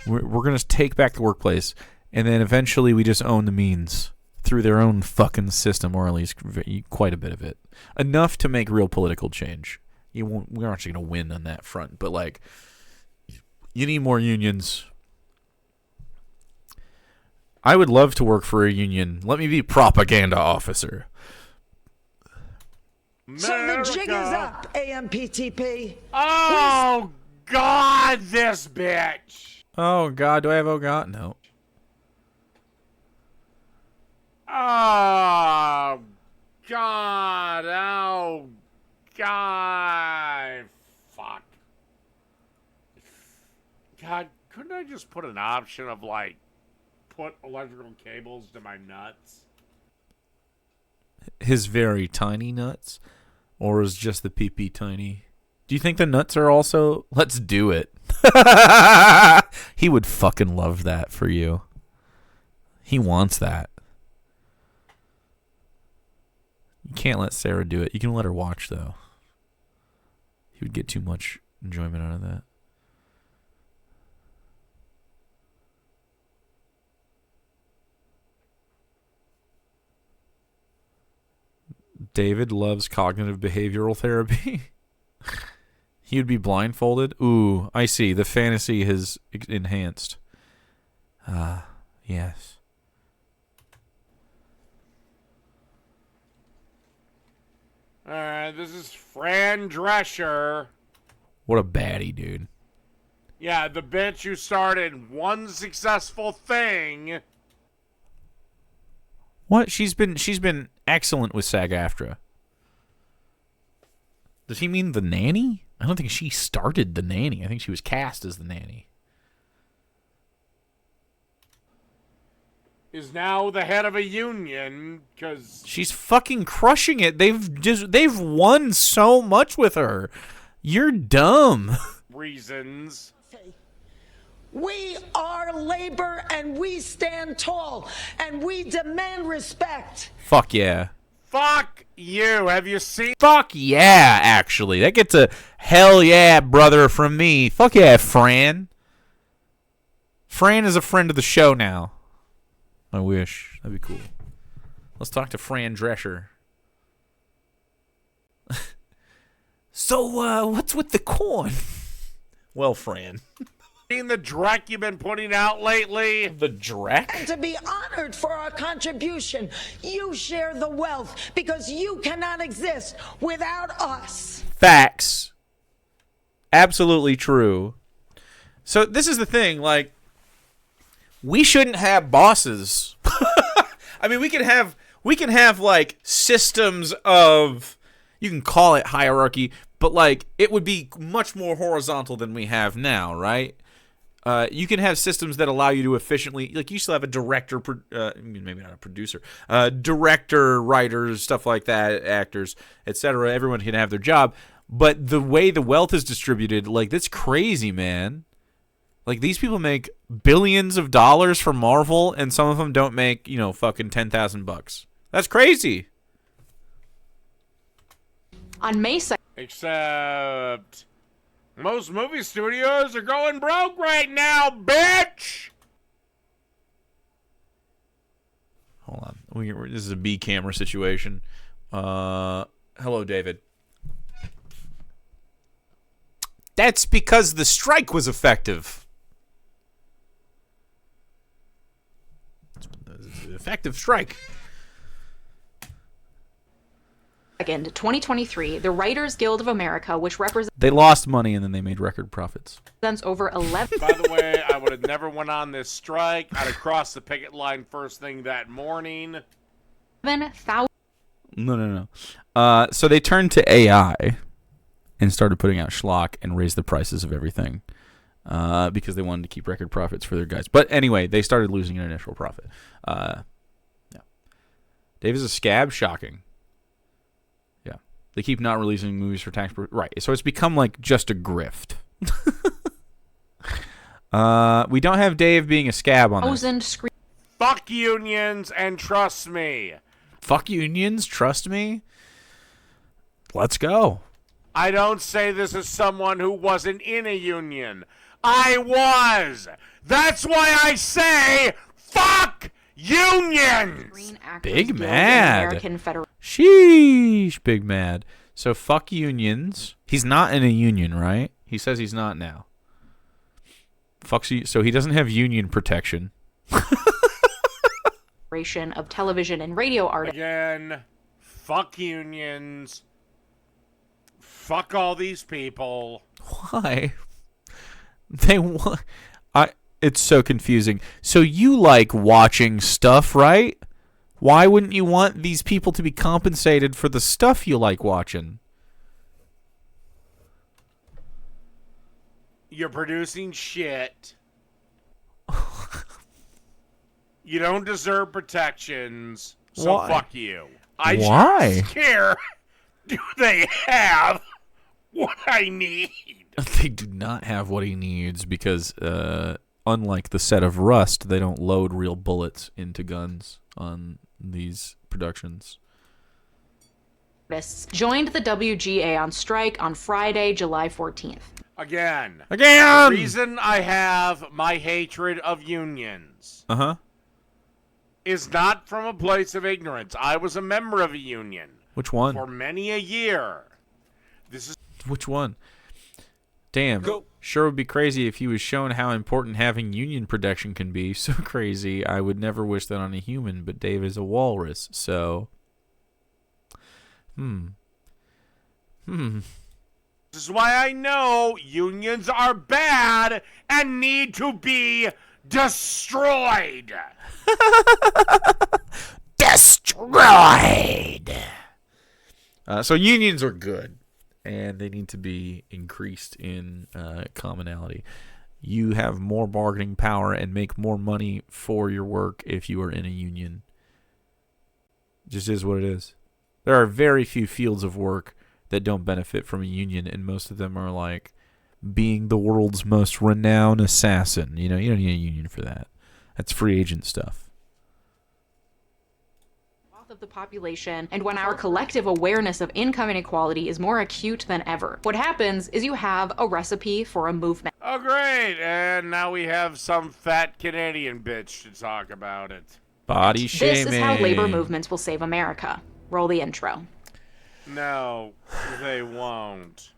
We're going to take back the workplace, and then eventually we just own the means through their own fucking system, or at least quite a bit of it. Enough to make real political change. We're actually going to win on that front, but like, you need more unions. I would love to work for a union. Let me be propaganda officer. So the jig is up, AMPTP. Oh, God, this bitch. Oh, God. Do I have oh, God? No. Oh, God. Oh, God. Fuck. God, couldn't I just put an option of, like, put electrical cables to my nuts? His very tiny nuts? Or is just the pee-pee tiny? Do you think the nuts are also... Let's do it. He would fucking love that for you. He wants that. You can't let Sarah do it. You can let her watch, though. He would get too much enjoyment out of that. David loves cognitive behavioral therapy. He would be blindfolded. Ooh, I see. The fantasy has enhanced. Yes. All right, this is Fran Drescher. What a baddie, dude. Yeah, the bitch who started one successful thing. What? She's been excellent with SAG-AFTRA. Does he mean The Nanny? I don't think she started The Nanny. I think she was cast as The Nanny. is now the head of a union because she's fucking crushing it. They've won so much with her. You're dumb. reasons. We are labor and we stand tall and we demand respect. Fuck yeah. Fuck you. Have you seen? Fuck yeah, actually. That gets a hell yeah, brother, from me. Fuck yeah, Fran. Fran is a friend of the show now. I wish. That'd be cool. Let's talk to Fran Drescher. So, what's with the corn? Well, Fran. Seen the dreck you've been putting out lately? The dreck? And to be honored for our contribution, you share the wealth because you cannot exist without us. Facts. Absolutely true. So this is the thing, like, we shouldn't have bosses. I mean, we can have like systems of, you can call it hierarchy, but like it would be much more horizontal than we have now, right? You can have systems that allow you to efficiently, like you still have a director, maybe not a producer, director, writers, stuff like that, actors, etc. Everyone can have their job, but the way the wealth is distributed, like, that's crazy, man. Like, these people make billions of dollars for Marvel, and some of them don't make, fucking $10,000. That's crazy. On May 2nd. Except most movie studios are going broke right now, bitch! Hold on. This is a B camera situation. Hello, David. That's because the strike was effective. Effective strike. In 2023, the Writers Guild of America, which represents They lost money and then they made record profits. over 11. By the way, I would have never went on this strike. I'd have crossed the picket line first thing that morning. 7,000. No. So they turned to AI and started putting out schlock and raised the prices of everything because they wanted to keep record profits for their guys. But anyway, they started losing an initial profit. Yeah. Dave is a scab. Shocking. Yeah. They keep not releasing movies for tax. Right. So it's become like just a grift. We don't have Dave being a scab on this. Fuck unions and trust me. Fuck unions, trust me. Let's go. I don't say this as someone who wasn't in a union. I was. That's why I say fuck unions. Big mad. Sheesh, big mad. So fuck unions. He's not in a union, right? He says he's not now. Fucks you. So he doesn't have union protection. Of television and radio artists. Again, fuck unions. Fuck all these people. Why? They want. It's so confusing. So you like watching stuff, right? Why wouldn't you want these people to be compensated for the stuff you like watching? You're producing shit. You don't deserve protections, so Why? fuck you. Why? Just care. Do they have what I need? They do not have what he needs because, unlike the set of Rust, they don't load real bullets into guns on these productions. Joined the WGA on strike on Friday, July 14th. Again. Again! The reason I have my hatred of unions is not from a place of ignorance. I was a member of a union. Which one? For many a year. Which one? Damn. Sure would be crazy if he was shown how important having union protection can be. So crazy. I would never wish that on a human, but Dave is a walrus, so. This is why I know unions are bad and need to be destroyed. Destroyed. So unions are good, and they need to be increased in commonality. you have more bargaining power and make more money for your work if you are in a union. Just is what it is. There are very few fields of work that don't benefit from a union, and most of them are like being the world's most renowned assassin. You know, you don't need a union for that. That's free agent stuff. Of the population, and when our collective awareness of income inequality is more acute than ever. What happens is you have a recipe for a movement. Oh, great. And now we have some fat Canadian bitch to talk about it. Body shaming. This is how labor movements will save America. Roll the intro. No, they won't.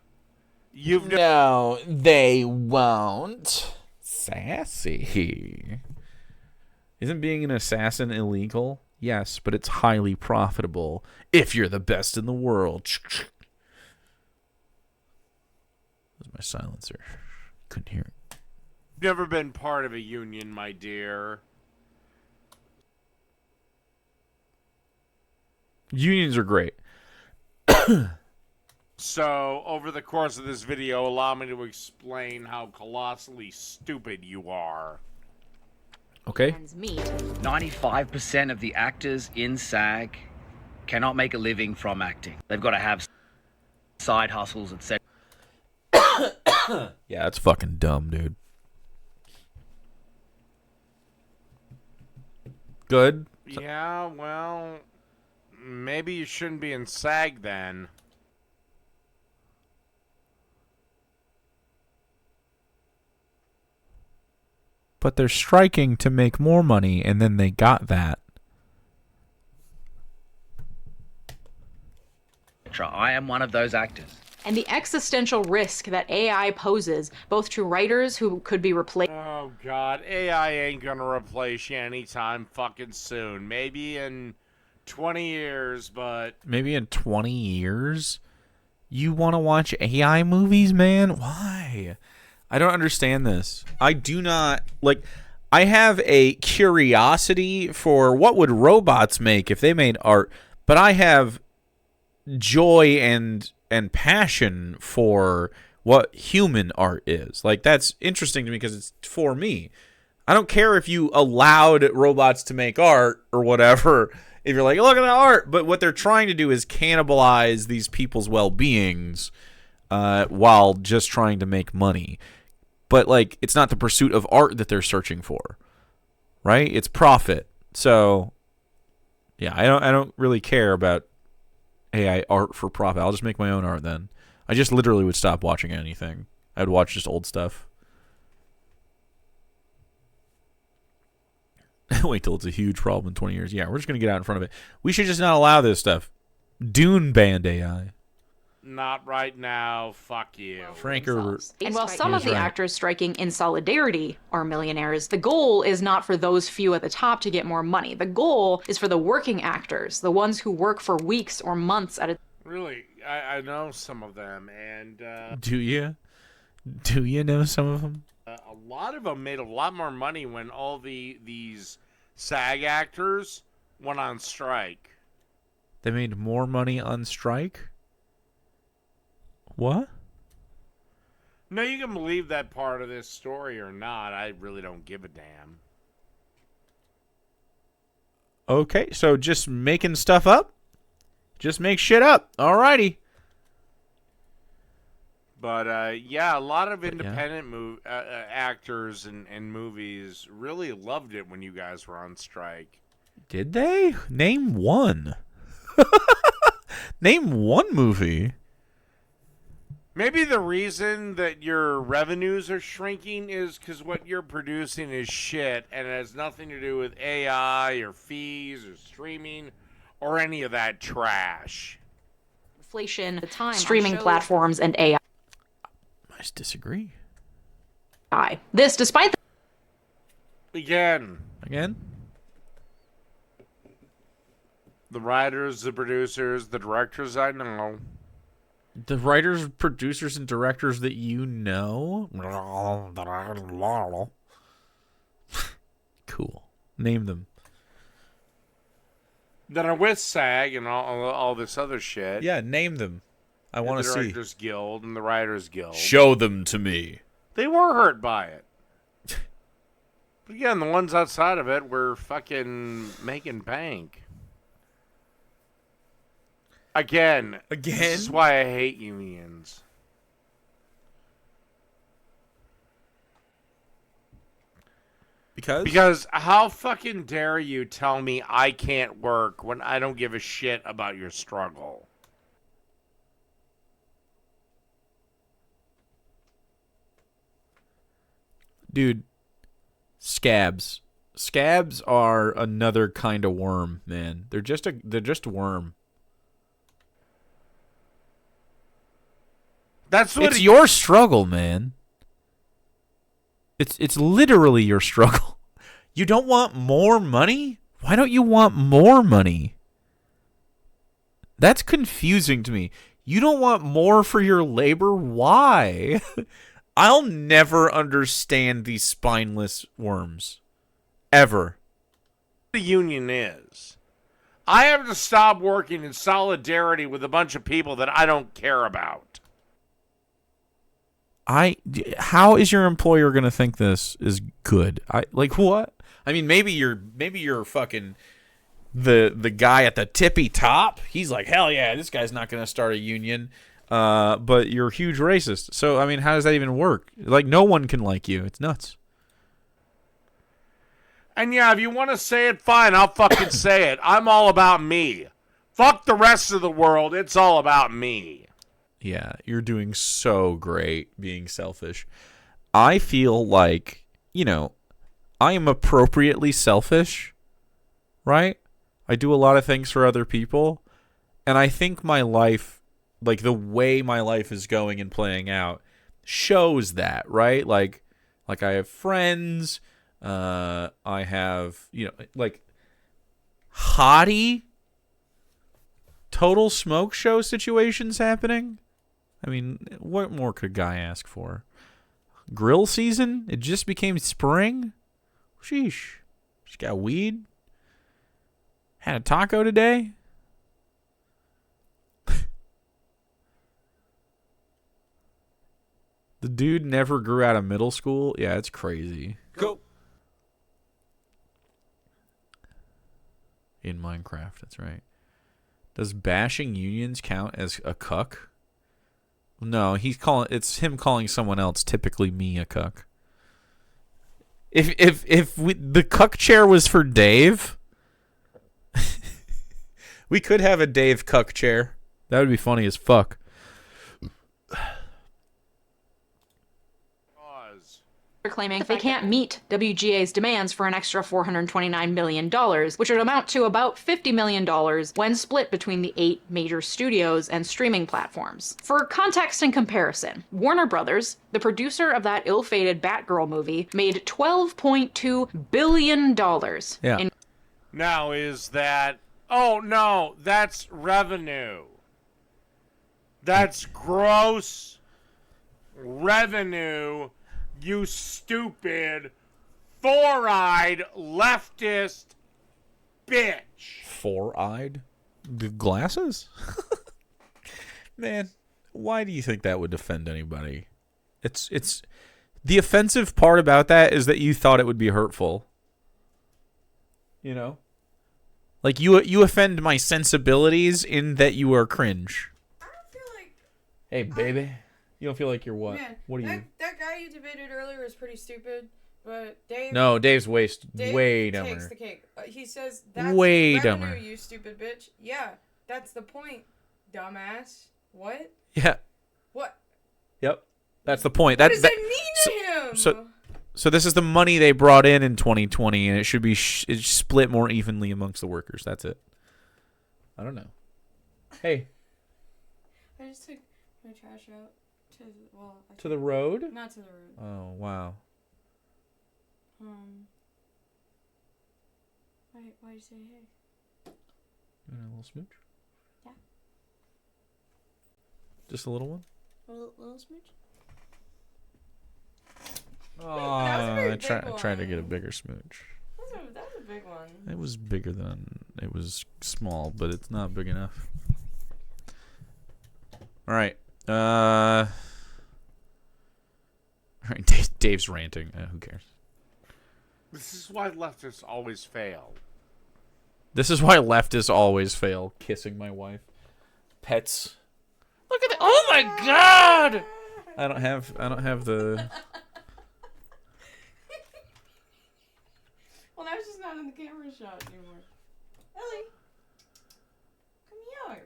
No, they won't. Sassy. Isn't being an assassin illegal? Yes, but it's highly profitable if you're the best in the world. That's my silencer. Couldn't hear it. Never been part of a union, my dear. Unions are great. So, over the course of this video, allow me to explain how colossally stupid you are. Okay. 95% of the actors in SAG cannot make a living from acting. They've got to have side hustles, etc. Yeah, that's fucking dumb, dude. Good. Yeah, well, maybe you shouldn't be in SAG then. But they're striking to make more money, and then they got that. I am one of those actors. And the existential risk that AI poses, both to writers who could be replaced. Oh, God. AI ain't gonna replace you anytime fucking soon. Maybe in 20 years, but... Maybe in 20 years? You want to watch AI movies, man? Why? I don't understand this. I do not, like, I have a curiosity for what would robots make if they made art, but I have joy and passion for what human art is. Like, that's interesting to me because it's for me. I don't care if you allowed robots to make art or whatever, if you're like, look at the art, but what they're trying to do is cannibalize these people's well-beings while just trying to make money. But, like, it's not the pursuit of art that they're searching for, right? It's profit. So, yeah, I don't really care about AI art for profit. I'll just make my own art then. I just literally would stop watching anything. I would watch just old stuff. Wait till it's a huge problem in 20 years. Yeah, we're just going to get out in front of it. We should just not allow this stuff. Dune banned AI. Not right now. Fuck you. Frank Herbert. And while some of the actors striking in solidarity are millionaires, the goal is not for those few at the top to get more money. The goal is for the working actors, the ones who work for weeks or months at a time. Really, I know some of them, and... Do you? Do you know some of them? A lot of them made a lot more money when all these SAG actors went on strike. They made more money on strike? What? No, you can believe that part of this story or not. I really don't give a damn. Okay, so just making stuff up? Just make shit up. Alrighty. But, yeah, a lot of independent actors and movies really loved it when you guys were on strike. Did they? Name one. Name one movie. Maybe the reason that your revenues are shrinking is because what you're producing is shit, and it has nothing to do with AI or fees or streaming or any of that trash. Inflation, streaming platforms, and AI. I disagree. This, despite the... Again. The writers, the producers, the directors I know. The writers, producers, and directors that you know? Cool. Name them. That are with SAG and all this other shit. Yeah, name them. I want to see. The Directors Guild and the Writers Guild. Show them to me. They were hurt by it. But again, the ones outside of it were fucking making bank. Again. This is why I hate unions. Because how fucking dare you tell me I can't work when I don't give a shit about your struggle? Dude, scabs. Scabs are another kind of worm, man. They're just worm. That's what it's your struggle, man. It's literally your struggle. You don't want more money? Why don't you want more money? That's confusing to me. You don't want more for your labor? Why? I'll never understand these spineless worms. Ever. The union is. I have to stop working in solidarity with a bunch of people that I don't care about. How is your employer gonna think this is good? Like what? I mean, maybe you're fucking the guy at the tippy top. He's like, hell yeah, this guy's not gonna start a union. But you're a huge racist. So I mean, how does that even work? Like, no one can like you. It's nuts. And yeah, if you want to say it, fine. I'll fucking say it. I'm all about me. Fuck the rest of the world. It's all about me. Yeah, you're doing so great being selfish. I feel like, I am appropriately selfish, right? I do a lot of things for other people, and I think my life, like the way my life is going and playing out, shows that, right? Like I have friends, I have, like hottie total smoke show situations happening. I mean, what more could a guy ask for? Grill season? It just became spring? Sheesh. She got weed? Had a taco today? The dude never grew out of middle school? Yeah, it's crazy. Go. In Minecraft, that's right. Does bashing unions count as a cuck? No, it's him calling someone else, typically me, a cuck. If the cuck chair was for Dave, we could have a Dave cuck chair. That would be funny as fuck. They're claiming they can't meet WGA's demands for an extra $429 million, which would amount to about $50 million when split between the 8 major studios and streaming platforms. For context and comparison, Warner Brothers, the producer of that ill-fated Batgirl movie, made $12.2 billion. Yeah. Now is that... Oh, no, that's revenue. That's gross revenue. You stupid, four-eyed leftist bitch. Four-eyed? The glasses? Man, why do you think that would offend anybody? It's the offensive part about that is that you thought it would be hurtful. Like you offend my sensibilities in that you are cringe. I don't feel like... Hey, baby. You don't feel like you're what? Man, what are you? That guy you debated earlier was pretty stupid, but Dave... No, Dave's way Dave dumber. takes the cake. He says, that's way revenue, dumber. You stupid bitch. Yeah, that's the point, dumbass. What? Yeah. What? Yep. That's the point. What does that mean to him? So this is the money they brought in 2020, and it should be it's split more evenly amongst the workers. That's it. I don't know. Hey. I just took my trash out. To the road? Not to the road. Oh, wow. Why'd you say hey? You want a little smooch? Yeah. Just a little one? A little smooch? Oh, I tried to get a bigger smooch. That was a big one. It was bigger than... It was small, but it's not big enough. All right. All right, Dave's ranting. Who cares? This is why leftists always fail. This is why leftists always fail. Kissing my wife. Pets. Look at that. Oh my god! I don't have the... Well, now she's not in the camera shot anymore. Ellie, come here.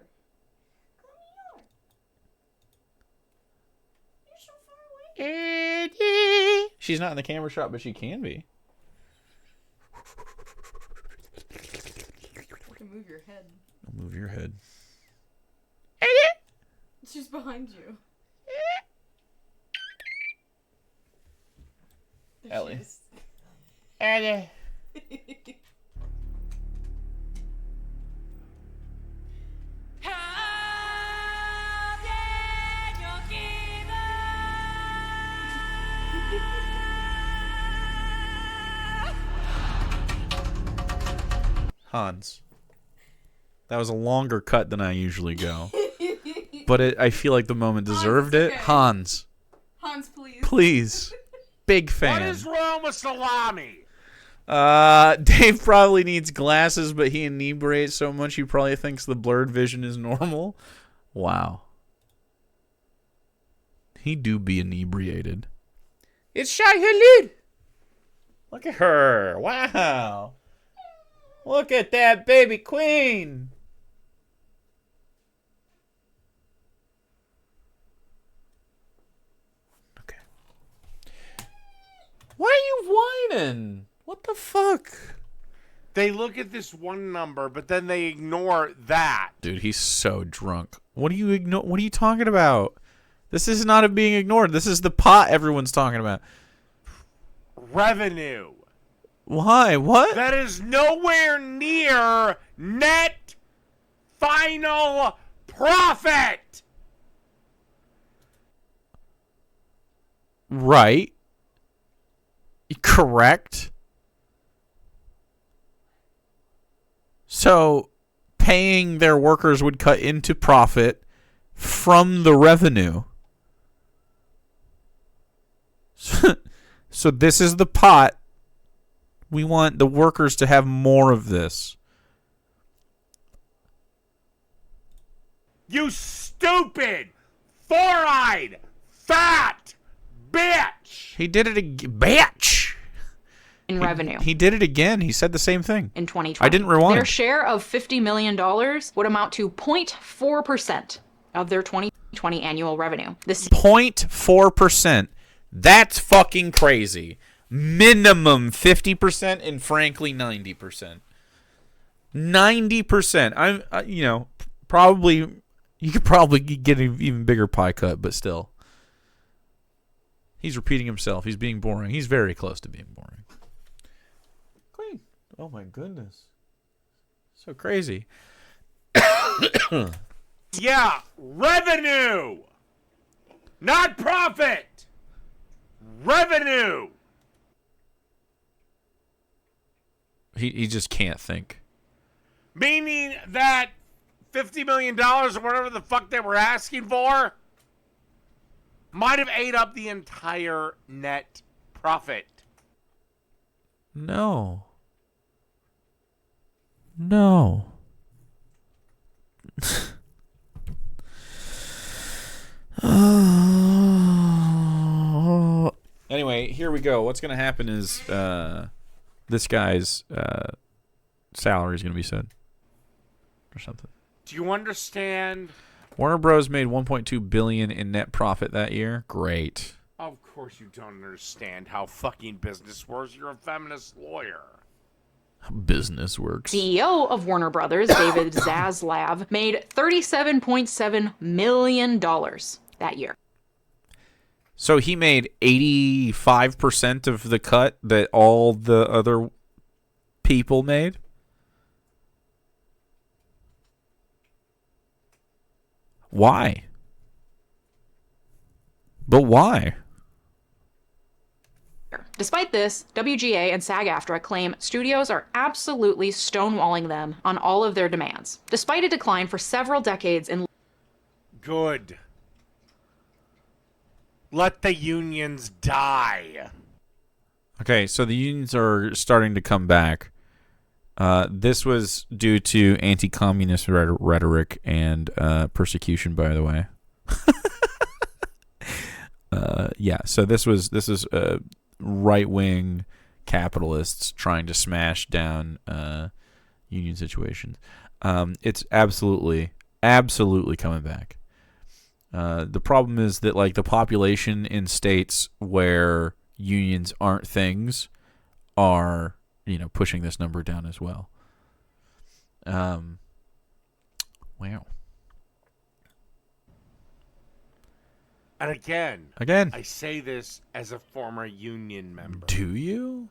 You're so far away. She's not in the camera shot, but she can be. You can move your head. I'll move your head. She's behind you. Ellie. Ellie. Hans. That was a longer cut than I usually go. But I feel like the moment deserved it. Hans. Hans, please. Please. Big fan. What is wrong with salami? Dave probably needs glasses, but he inebriates so much he probably thinks the blurred vision is normal. Wow. He do be inebriated. It's Shai Hulud. Look at her. Wow. Look at that baby queen. Okay. Why are you whining? What the fuck? They look at this one number, but then they ignore that. Dude, he's so drunk. What are you talking about? This is not a being ignored. This is the pot everyone's talking about. Revenue. Why? What? That is nowhere near net final profit. Right. Correct. So, paying their workers would cut into profit from the revenue. So this is the pot. We want the workers to have more of this. You stupid, four-eyed, fat bitch. He did it again. Bitch. In revenue. He did it again. He said the same thing. In 2020. I didn't rewind. Their share of $50 million would amount to 0.4% of their 2020 annual revenue. This 0.4%. That's fucking crazy. Minimum 50% and frankly 90%. 90%. Probably you could probably get an even bigger pie cut, but still. He's repeating himself. He's being boring. He's very close to being boring. Queen. Oh my goodness. So crazy. Yeah, revenue. Not profit. Revenue. He just can't think. Meaning that $50 million or whatever the fuck they were asking for might have ate up the entire net profit. No. No. Anyway, here we go. What's going to happen is this guy's salary is going to be set or something. Do you understand? Warner Bros. Made $1.2 billion in net profit that year. Great. Of course you don't understand how fucking business works. You're a feminist lawyer. Business works. CEO of Warner Brothers, David Zaslav, made $37.7 million that year. So he made 85% of the cut that all the other people made? Why? But why? Despite this, WGA and SAG-AFTRA claim studios are absolutely stonewalling them on all of their demands, despite a decline for several decades in... Good. Let the unions die. Okay, so the unions are starting to come back. This was due to anti-communist rhetoric and persecution, by the way. Yeah, so this is right-wing capitalists trying to smash down union situations. It's absolutely coming back. The problem is that like the population in states where unions aren't things are, pushing this number down as well. Wow. And again, I say this as a former union member. Do you?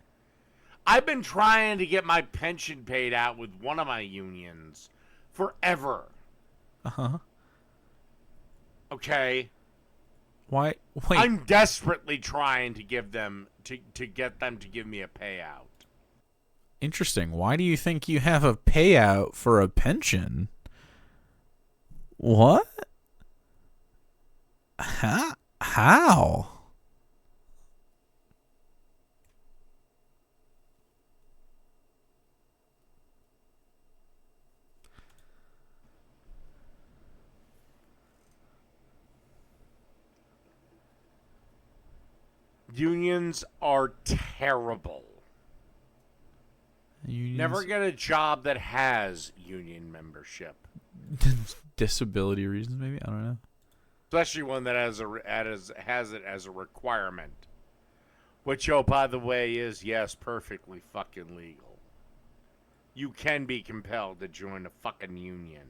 I've been trying to get my pension paid out with one of my unions forever. Uh-huh. Okay. Why? Wait. I'm desperately trying to give them to get them to give me a payout. Interesting. Why do you think you have a payout for a pension? What? How? Unions are terrible. Unions? Never get a job that has union membership. Disability reasons, maybe? I don't know. Especially one that has it as a requirement. Which, by the way, is, yes, perfectly fucking legal. You can be compelled to join a fucking union.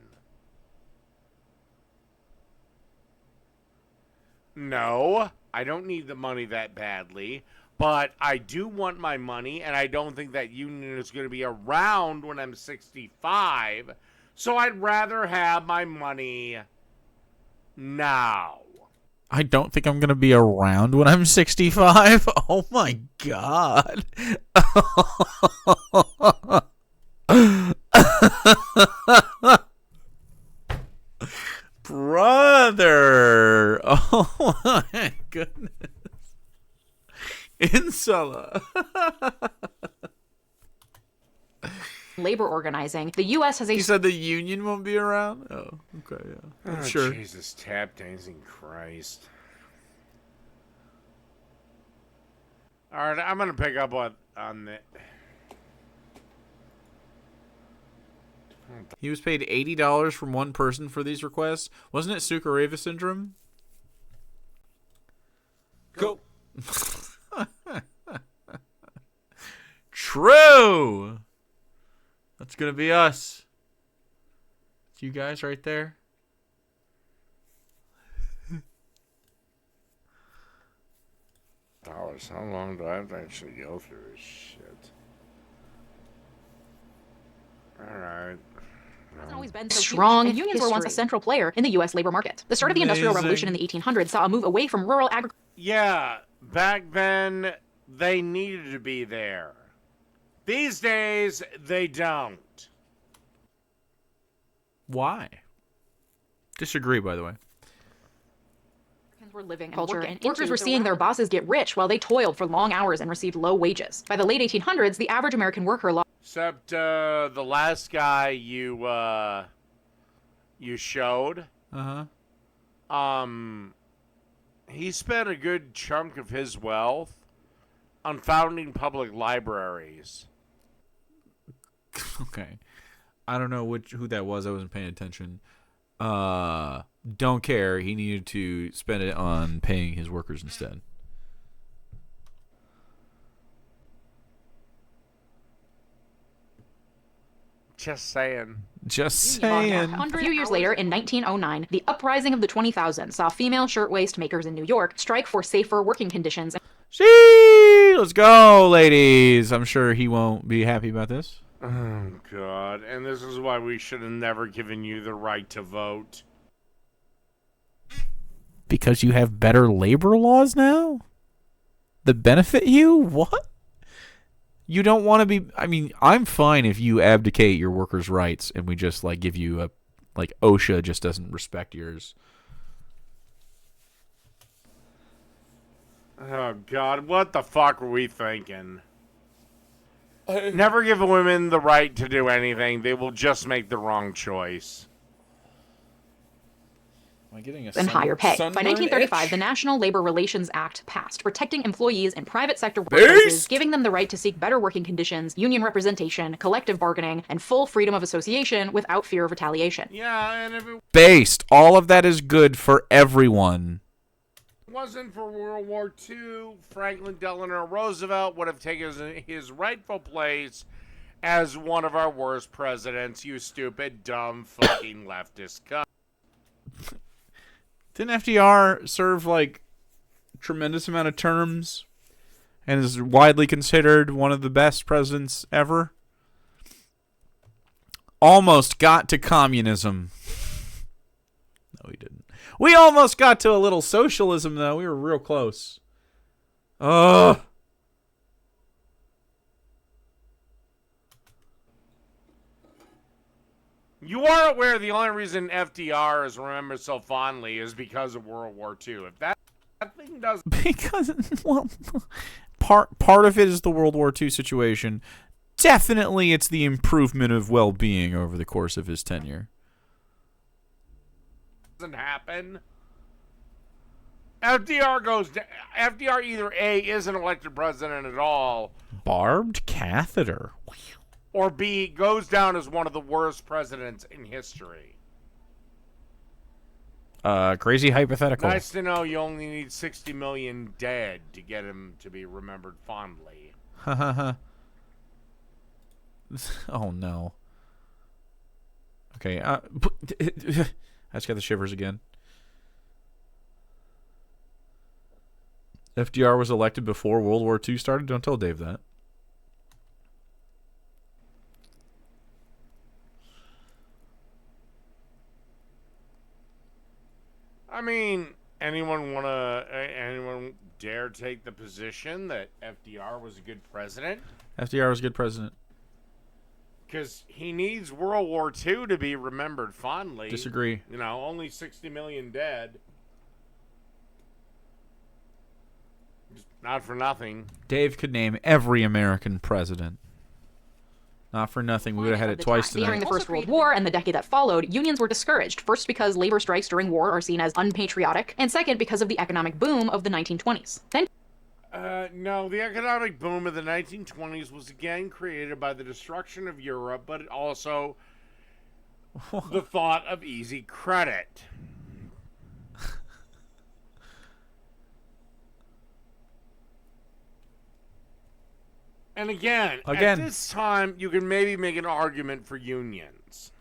No, I don't need the money that badly, but I do want my money, and I don't think that union is going to be around when I'm 65, so I'd rather have my money now. I don't think I'm going to be around when I'm 65. Oh my God. Brother. Oh my goodness. Inshallah. Labor organizing. The U.S. has a... You said the union won't be around? Oh, okay, yeah. Oh, sure. Jesus, tap dancing Christ. All right, I'm going to pick up on the... He was paid $80 from one person for these requests. Wasn't it Sukareva syndrome? Go. True. That's going to be us. It's you guys right there. Dollars. How long do I have to actually go through this shit? All right. Hasn't always been so strong. And unions were once a central player in the U.S. labor market. The start of the Industrial Revolution in the 1800s saw a move away from rural agriculture. Yeah, back then they needed to be there. These days they don't. Why? Disagree, by the way. Were living culture, and workers were seeing their bosses get rich while they toiled for long hours and received low wages. By the late 1800s, the average American worker lost. Except the last guy you showed. He spent a good chunk of his wealth on founding public libraries. Okay, I don't know who that was. I wasn't paying attention. Don't care. He needed to spend it on paying his workers instead. Just saying. Just saying. A few years later, in 1909, the uprising of the 20,000 saw female shirtwaist makers in New York strike for safer working conditions. See, let's go, ladies. I'm sure he won't be happy about this. Oh, God. And this is why we should have never given you the right to vote. Because you have better labor laws now? That benefit you? What? You don't want to be... I mean, I'm fine if you abdicate your workers' rights and we just, like, give you a... Like, OSHA just doesn't respect yours. Oh, God. What the fuck were we thinking? Never give women the right to do anything. They will just make the wrong choice. Am I getting a and higher pay. By sunburn 1935, itch? the National Labor Relations Act passed, protecting employees in private sector workplaces, giving them the right to seek better working conditions, union representation, collective bargaining, and full freedom of association without fear of retaliation. Yeah, and if it Based. All of that is good for everyone. wasn't for World War II, Franklin Delano Roosevelt would have taken his rightful place as one of our worst presidents, you stupid, dumb, fucking leftist cunt. Didn't FDR serve like tremendous amount of terms and is widely considered one of the best presidents ever? Almost got to communism. No, he didn't. We almost got to a little socialism, though. We were real close. Ugh. You are aware the only reason FDR is remembered so fondly is because of World War II. If that thing does... Because, well, part of it is the World War II situation. Definitely it's the improvement of well-being over the course of his tenure. Doesn't happen. FDR either A, isn't elected president at all, Barbed catheter. or B, goes down as one of the worst presidents in history. Crazy hypothetical. Nice to know you only need 60 million dead to get him to be remembered fondly. Oh, no. Okay, I just got the shivers again. FDR was elected before World War II started? Don't tell Dave that. I mean, anyone dare take the position that FDR was a good president? FDR was a good president. Because he needs World War II to be remembered fondly. Disagree. You know, only 60 million dead. Just not for nothing. Dave could name every American president. Not for nothing. We would have had it twice tonight. During the First World War and the decade that followed, unions were discouraged, first because labor strikes during war are seen as unpatriotic, and second because of the economic boom of the 1920s. Then No, the economic boom of the 1920s was again created by the destruction of Europe, but also the thought of easy credit. And again, at this time, you can maybe make an argument for unions.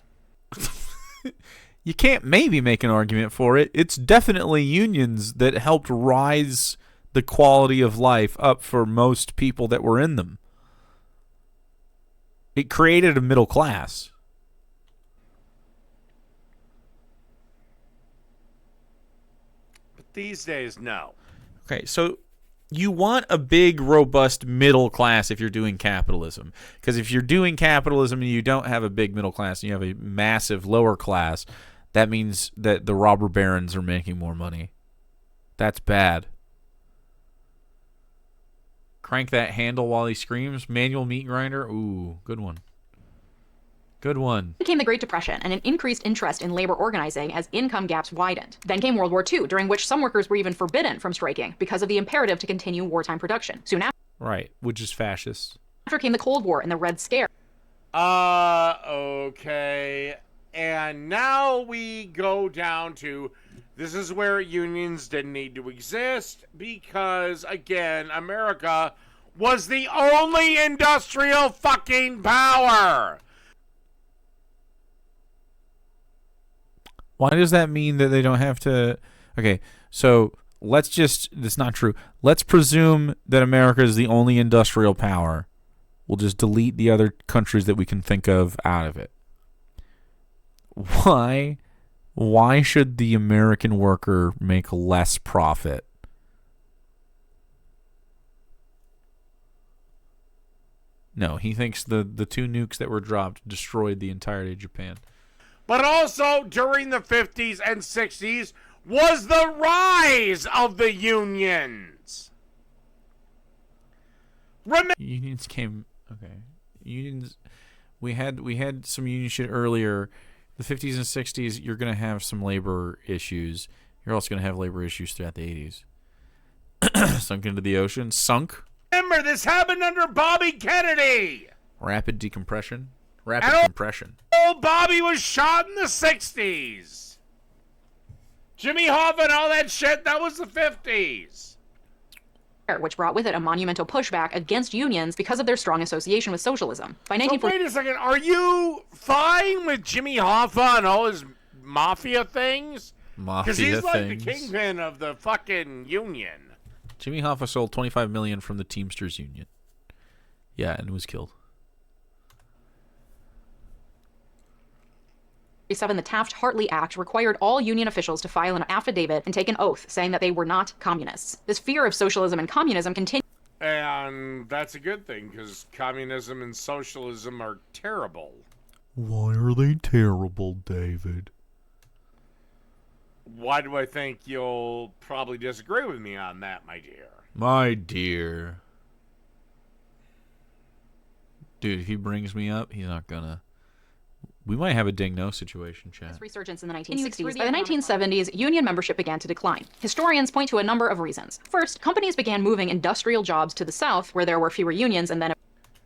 You can't maybe make an argument for it. It's definitely unions that helped rise the quality of life up for most people that were in them. It created a middle class. But these days, no. Okay, so you want a big, robust middle class if you're doing capitalism. Because if you're doing capitalism and you don't have a big middle class and you have a massive lower class, that means that the robber barons are making more money. That's bad. Crank that handle while he screams. Manual meat grinder. Ooh, good one. Good one. came the Great Depression and an increased interest in labor organizing as income gaps widened. Then came World War II, during which some workers were even forbidden from striking because of the imperative to continue wartime production. Soon after, right, which is fascist. After came the Cold War and the Red Scare. Okay. And now we go down to, this is where unions didn't need to exist because, again, America was the only industrial fucking power. Why does that mean that they don't have to? Okay, so let's just, that's not true. Let's presume that America is the only industrial power. We'll just delete the other countries that we can think of out of it. Why should the American worker make less profit? No, he thinks the two nukes that were dropped destroyed the entirety of Japan. But also during the 50s and 60s was the rise of the unions. Unions came. Okay. Unions. We had some union shit earlier. The 50s and 60s, you're going to have some labor issues. You're also going to have labor issues throughout the 80s. Sunk into the ocean. Sunk. Remember, this happened under Bobby Kennedy. Rapid decompression. Rapid compression. Old Bobby was shot in the 60s. Jimmy Hoffa and all that shit, that was the 50s. Which brought with it a monumental pushback against unions because of their strong association with socialism. By So wait a second, are you fine with Jimmy Hoffa and all his mafia things? Because he's like the kingpin of the fucking union. Jimmy Hoffa sold $25 million from the Teamsters Union. Yeah, and was killed. The Taft-Hartley Act required all union officials to file an affidavit and take an oath saying that they were not communists. This fear of socialism and communism continued. And that's a good thing, because communism and socialism are terrible. Why are they terrible, David? Why do I think you'll probably disagree with me on that, my dear? My dear. Dude, if he brings me up, he's not gonna... We might have a ding-no situation, Chad. Resurgence in the 1960s. By the 1970s, union membership began to decline. Historians point to a number of reasons. First, companies began moving industrial jobs to the South, where there were fewer unions, and then...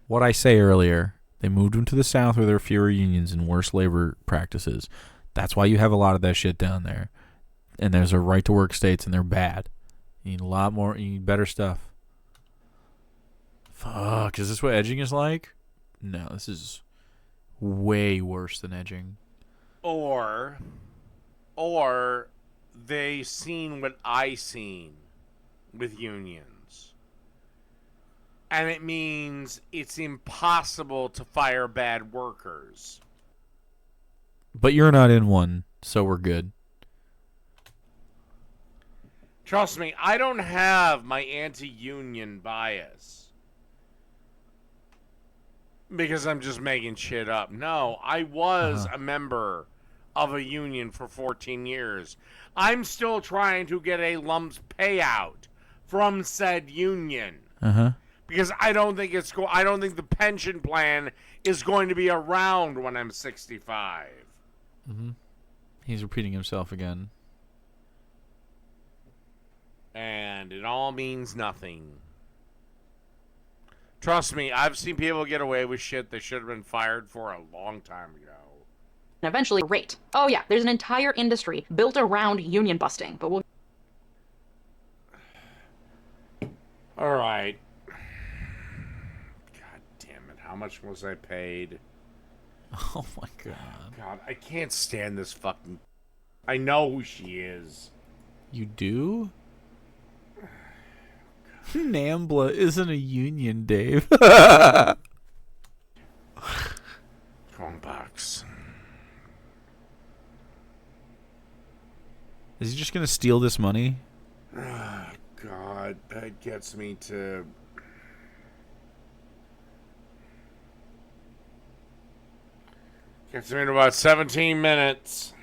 What I say earlier, they moved them to the South where there were fewer unions and worse labor practices. That's why you have a lot of that shit down there. And there's a right-to-work states, and they're bad. You need a lot more, you need better stuff. Fuck, is this what edging is like? No, this is... way worse than edging. Or they seen what I seen with unions. And it means it's impossible to fire bad workers. But you're not in one, so we're good. Trust me, I don't have my anti-union bias. Because I'm just making shit up. No, I was a member of a union for 14 years. I'm still trying to get a lump payout from said union. Because I don't think I don't think the pension plan is going to be around when I'm 65. He's repeating himself again. And it all means nothing. Trust me, I've seen people get away with shit they should have been fired for a long time ago. And eventually, rate. Oh yeah, there's an entire industry built around union busting, but we'll... All right. God damn it, how much was I paid? Oh my god. God, I can't stand this fucking... I know who she is. You do? NAMBLA isn't a union, Dave. Wrong box. Is he just gonna steal this money? Oh, God, that gets me to... Gets me to about 17 minutes.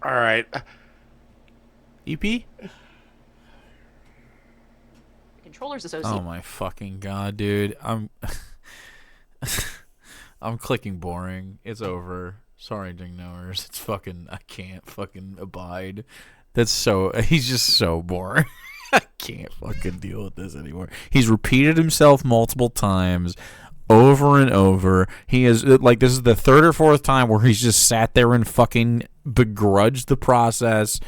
All right. EP? Controllers Association. Oh my fucking god, dude. I'm clicking boring. It's over. Sorry, ding-knowers. It's fucking... I can't fucking abide. That's so... He's just so boring. I can't fucking deal with this anymore. He's repeated himself multiple times. Over and over. He is... Like, this is the third or fourth time where he's just sat there and fucking begrudged the process.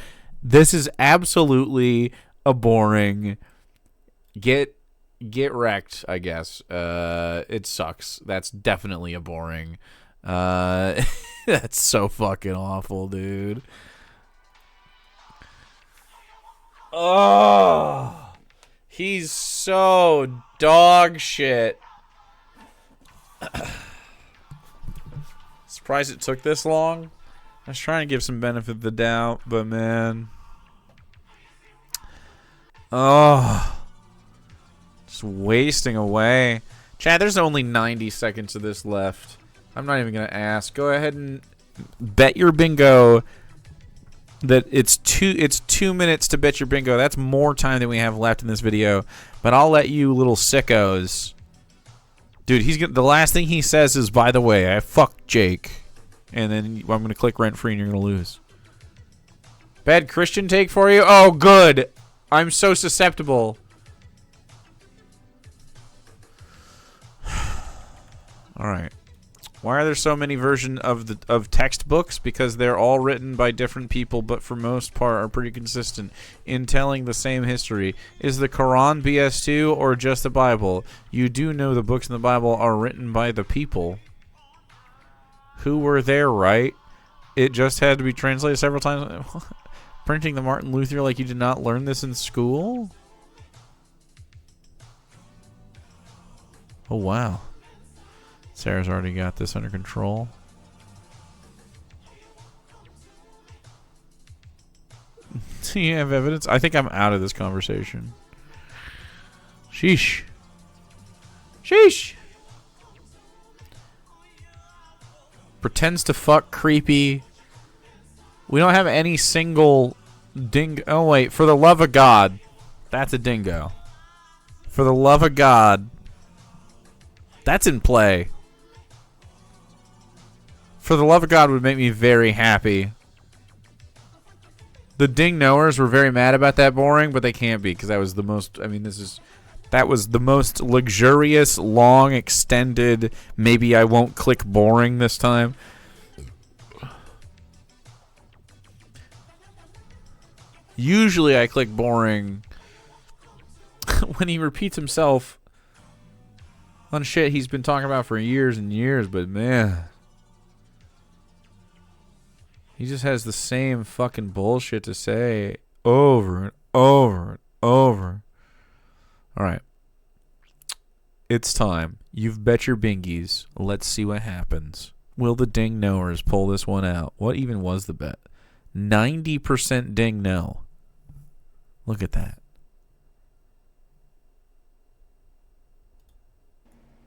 This is absolutely a boring... Get wrecked, I guess. It sucks. That's definitely a boring. That's so fucking awful, dude. Oh, he's so dog shit. Surprised it took this long. I was trying to give some benefit of the doubt, but man. Oh. Just wasting away. Chad, there's only 90 seconds of this left. I'm not even going to ask. Go ahead and bet your bingo that it's 2 minutes to bet your bingo. That's more time than we have left in this video. But I'll let you little sickos. Dude, the last thing he says is, by the way, I fucked Jake. And then I'm going to click rent free and you're going to lose. Bad Christian take for you? Oh, good. I'm so susceptible. All right. Why are there so many versions of textbooks? Because they're all written by different people, but for most part are pretty consistent in telling the same history. Is the Quran BS too, or just the Bible? You do know the books in the Bible are written by the people who were there, right? It just had to be translated several times. Printing the Martin Luther like you did not learn this in school? Oh, wow. Sarah's already got this under control. Do you have evidence? I think I'm out of this conversation. Sheesh. Sheesh. Pretends to fuck creepy. We don't have any single dingo. Oh, wait. For the love of God. That's a dingo. For the love of God. That's in play. For the love of God would make me very happy. The ding knowers were very mad about that boring, but they can't be because that was the most. I mean, that was the most luxurious, long, extended. Maybe I won't click boring this time. Usually, I click boring when he repeats himself on shit he's been talking about for years and years. But man. He just has the same fucking bullshit to say over and over and over. All right. It's time. You've bet your bingies. Let's see what happens. Will the ding knowers pull this one out? What even was the bet? 90% ding no. Look at that.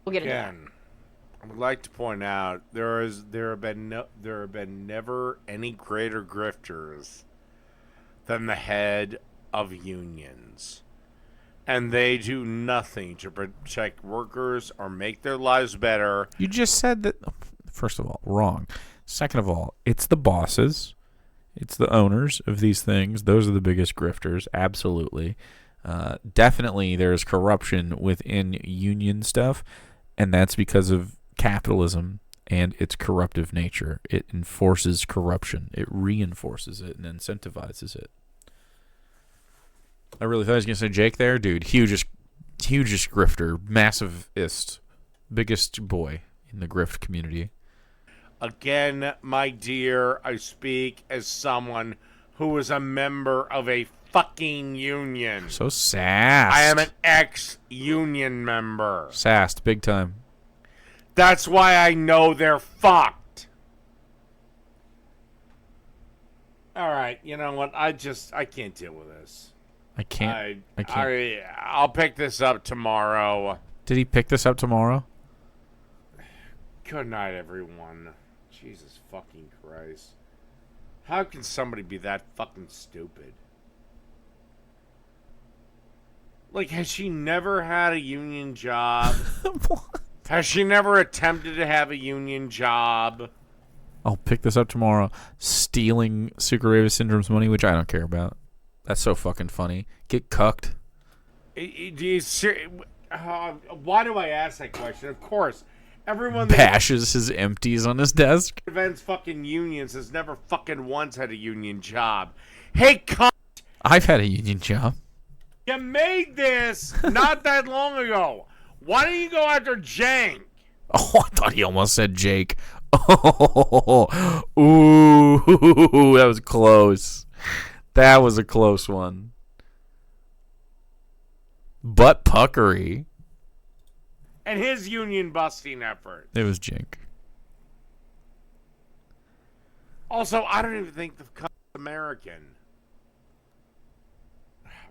We'll get it Again, I would like to point out there have been never any greater grifters than the head of unions, and they do nothing to protect workers or make their lives better. You just said that. First of all, wrong. Second of all, it's the bosses, it's the owners of these things. Those are the biggest grifters. Absolutely, definitely. There's corruption within union stuff, and that's because of capitalism and its corruptive nature. It enforces corruption. It reinforces it and incentivizes it. I really thought I was going to say Jake there. Dude, hugest grifter. Massivist. Biggest boy in the grift community. Again, my dear, I speak as someone who is a member of a fucking union. So sassed. I am an ex-union member. Sassed, big time. That's why I know they're fucked. All right, you know what? I can't deal with this. I can't. I'll pick this up tomorrow. Did he pick this up tomorrow? Good night, everyone. Jesus fucking Christ. How can somebody be that fucking stupid? Like, has she never had a union job? Has she never attempted to have a union job? I'll pick this up tomorrow. Stealing Sukareva Syndrome's money, which I don't care about. That's so fucking funny. Get cucked. Why do I ask that question? Of course. Everyone that bashes his empties on his desk. Events fucking unions has never fucking once had a union job. Hey, cunt! I've had a union job. You made this not that long ago. Why don't you go after Jank? Oh, I thought he almost said Jake. Oh, ooh, that was close. That was a close one. Butt puckery. And his union busting effort. It was Jink. Also, I don't even think the cunt's American.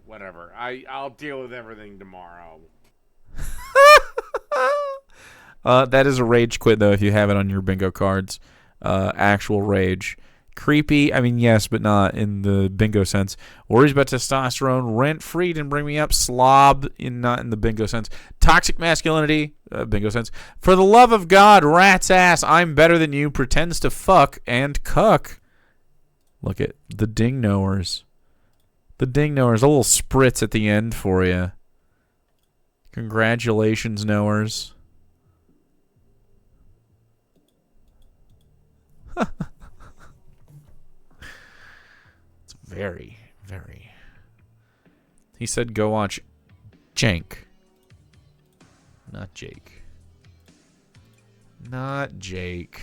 Whatever. I'll deal with everything tomorrow. That is a rage quit, though, if you have it on your bingo cards. Actual rage. Creepy, I mean, yes, but not in the bingo sense. Worries about testosterone, rent-free, didn't bring me up. Slob, not in the bingo sense. Toxic masculinity, bingo sense. For the love of God, rat's ass, I'm better than you, pretends to fuck and cuck. Look at the ding knowers. The ding knowers, a little spritz at the end for you. Congratulations, knowers. Very, very. He said go watch Jank. Not Jake. Not Jake.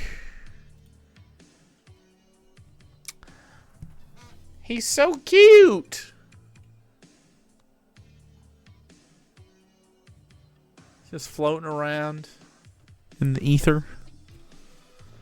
He's so cute. Just floating around in the ether.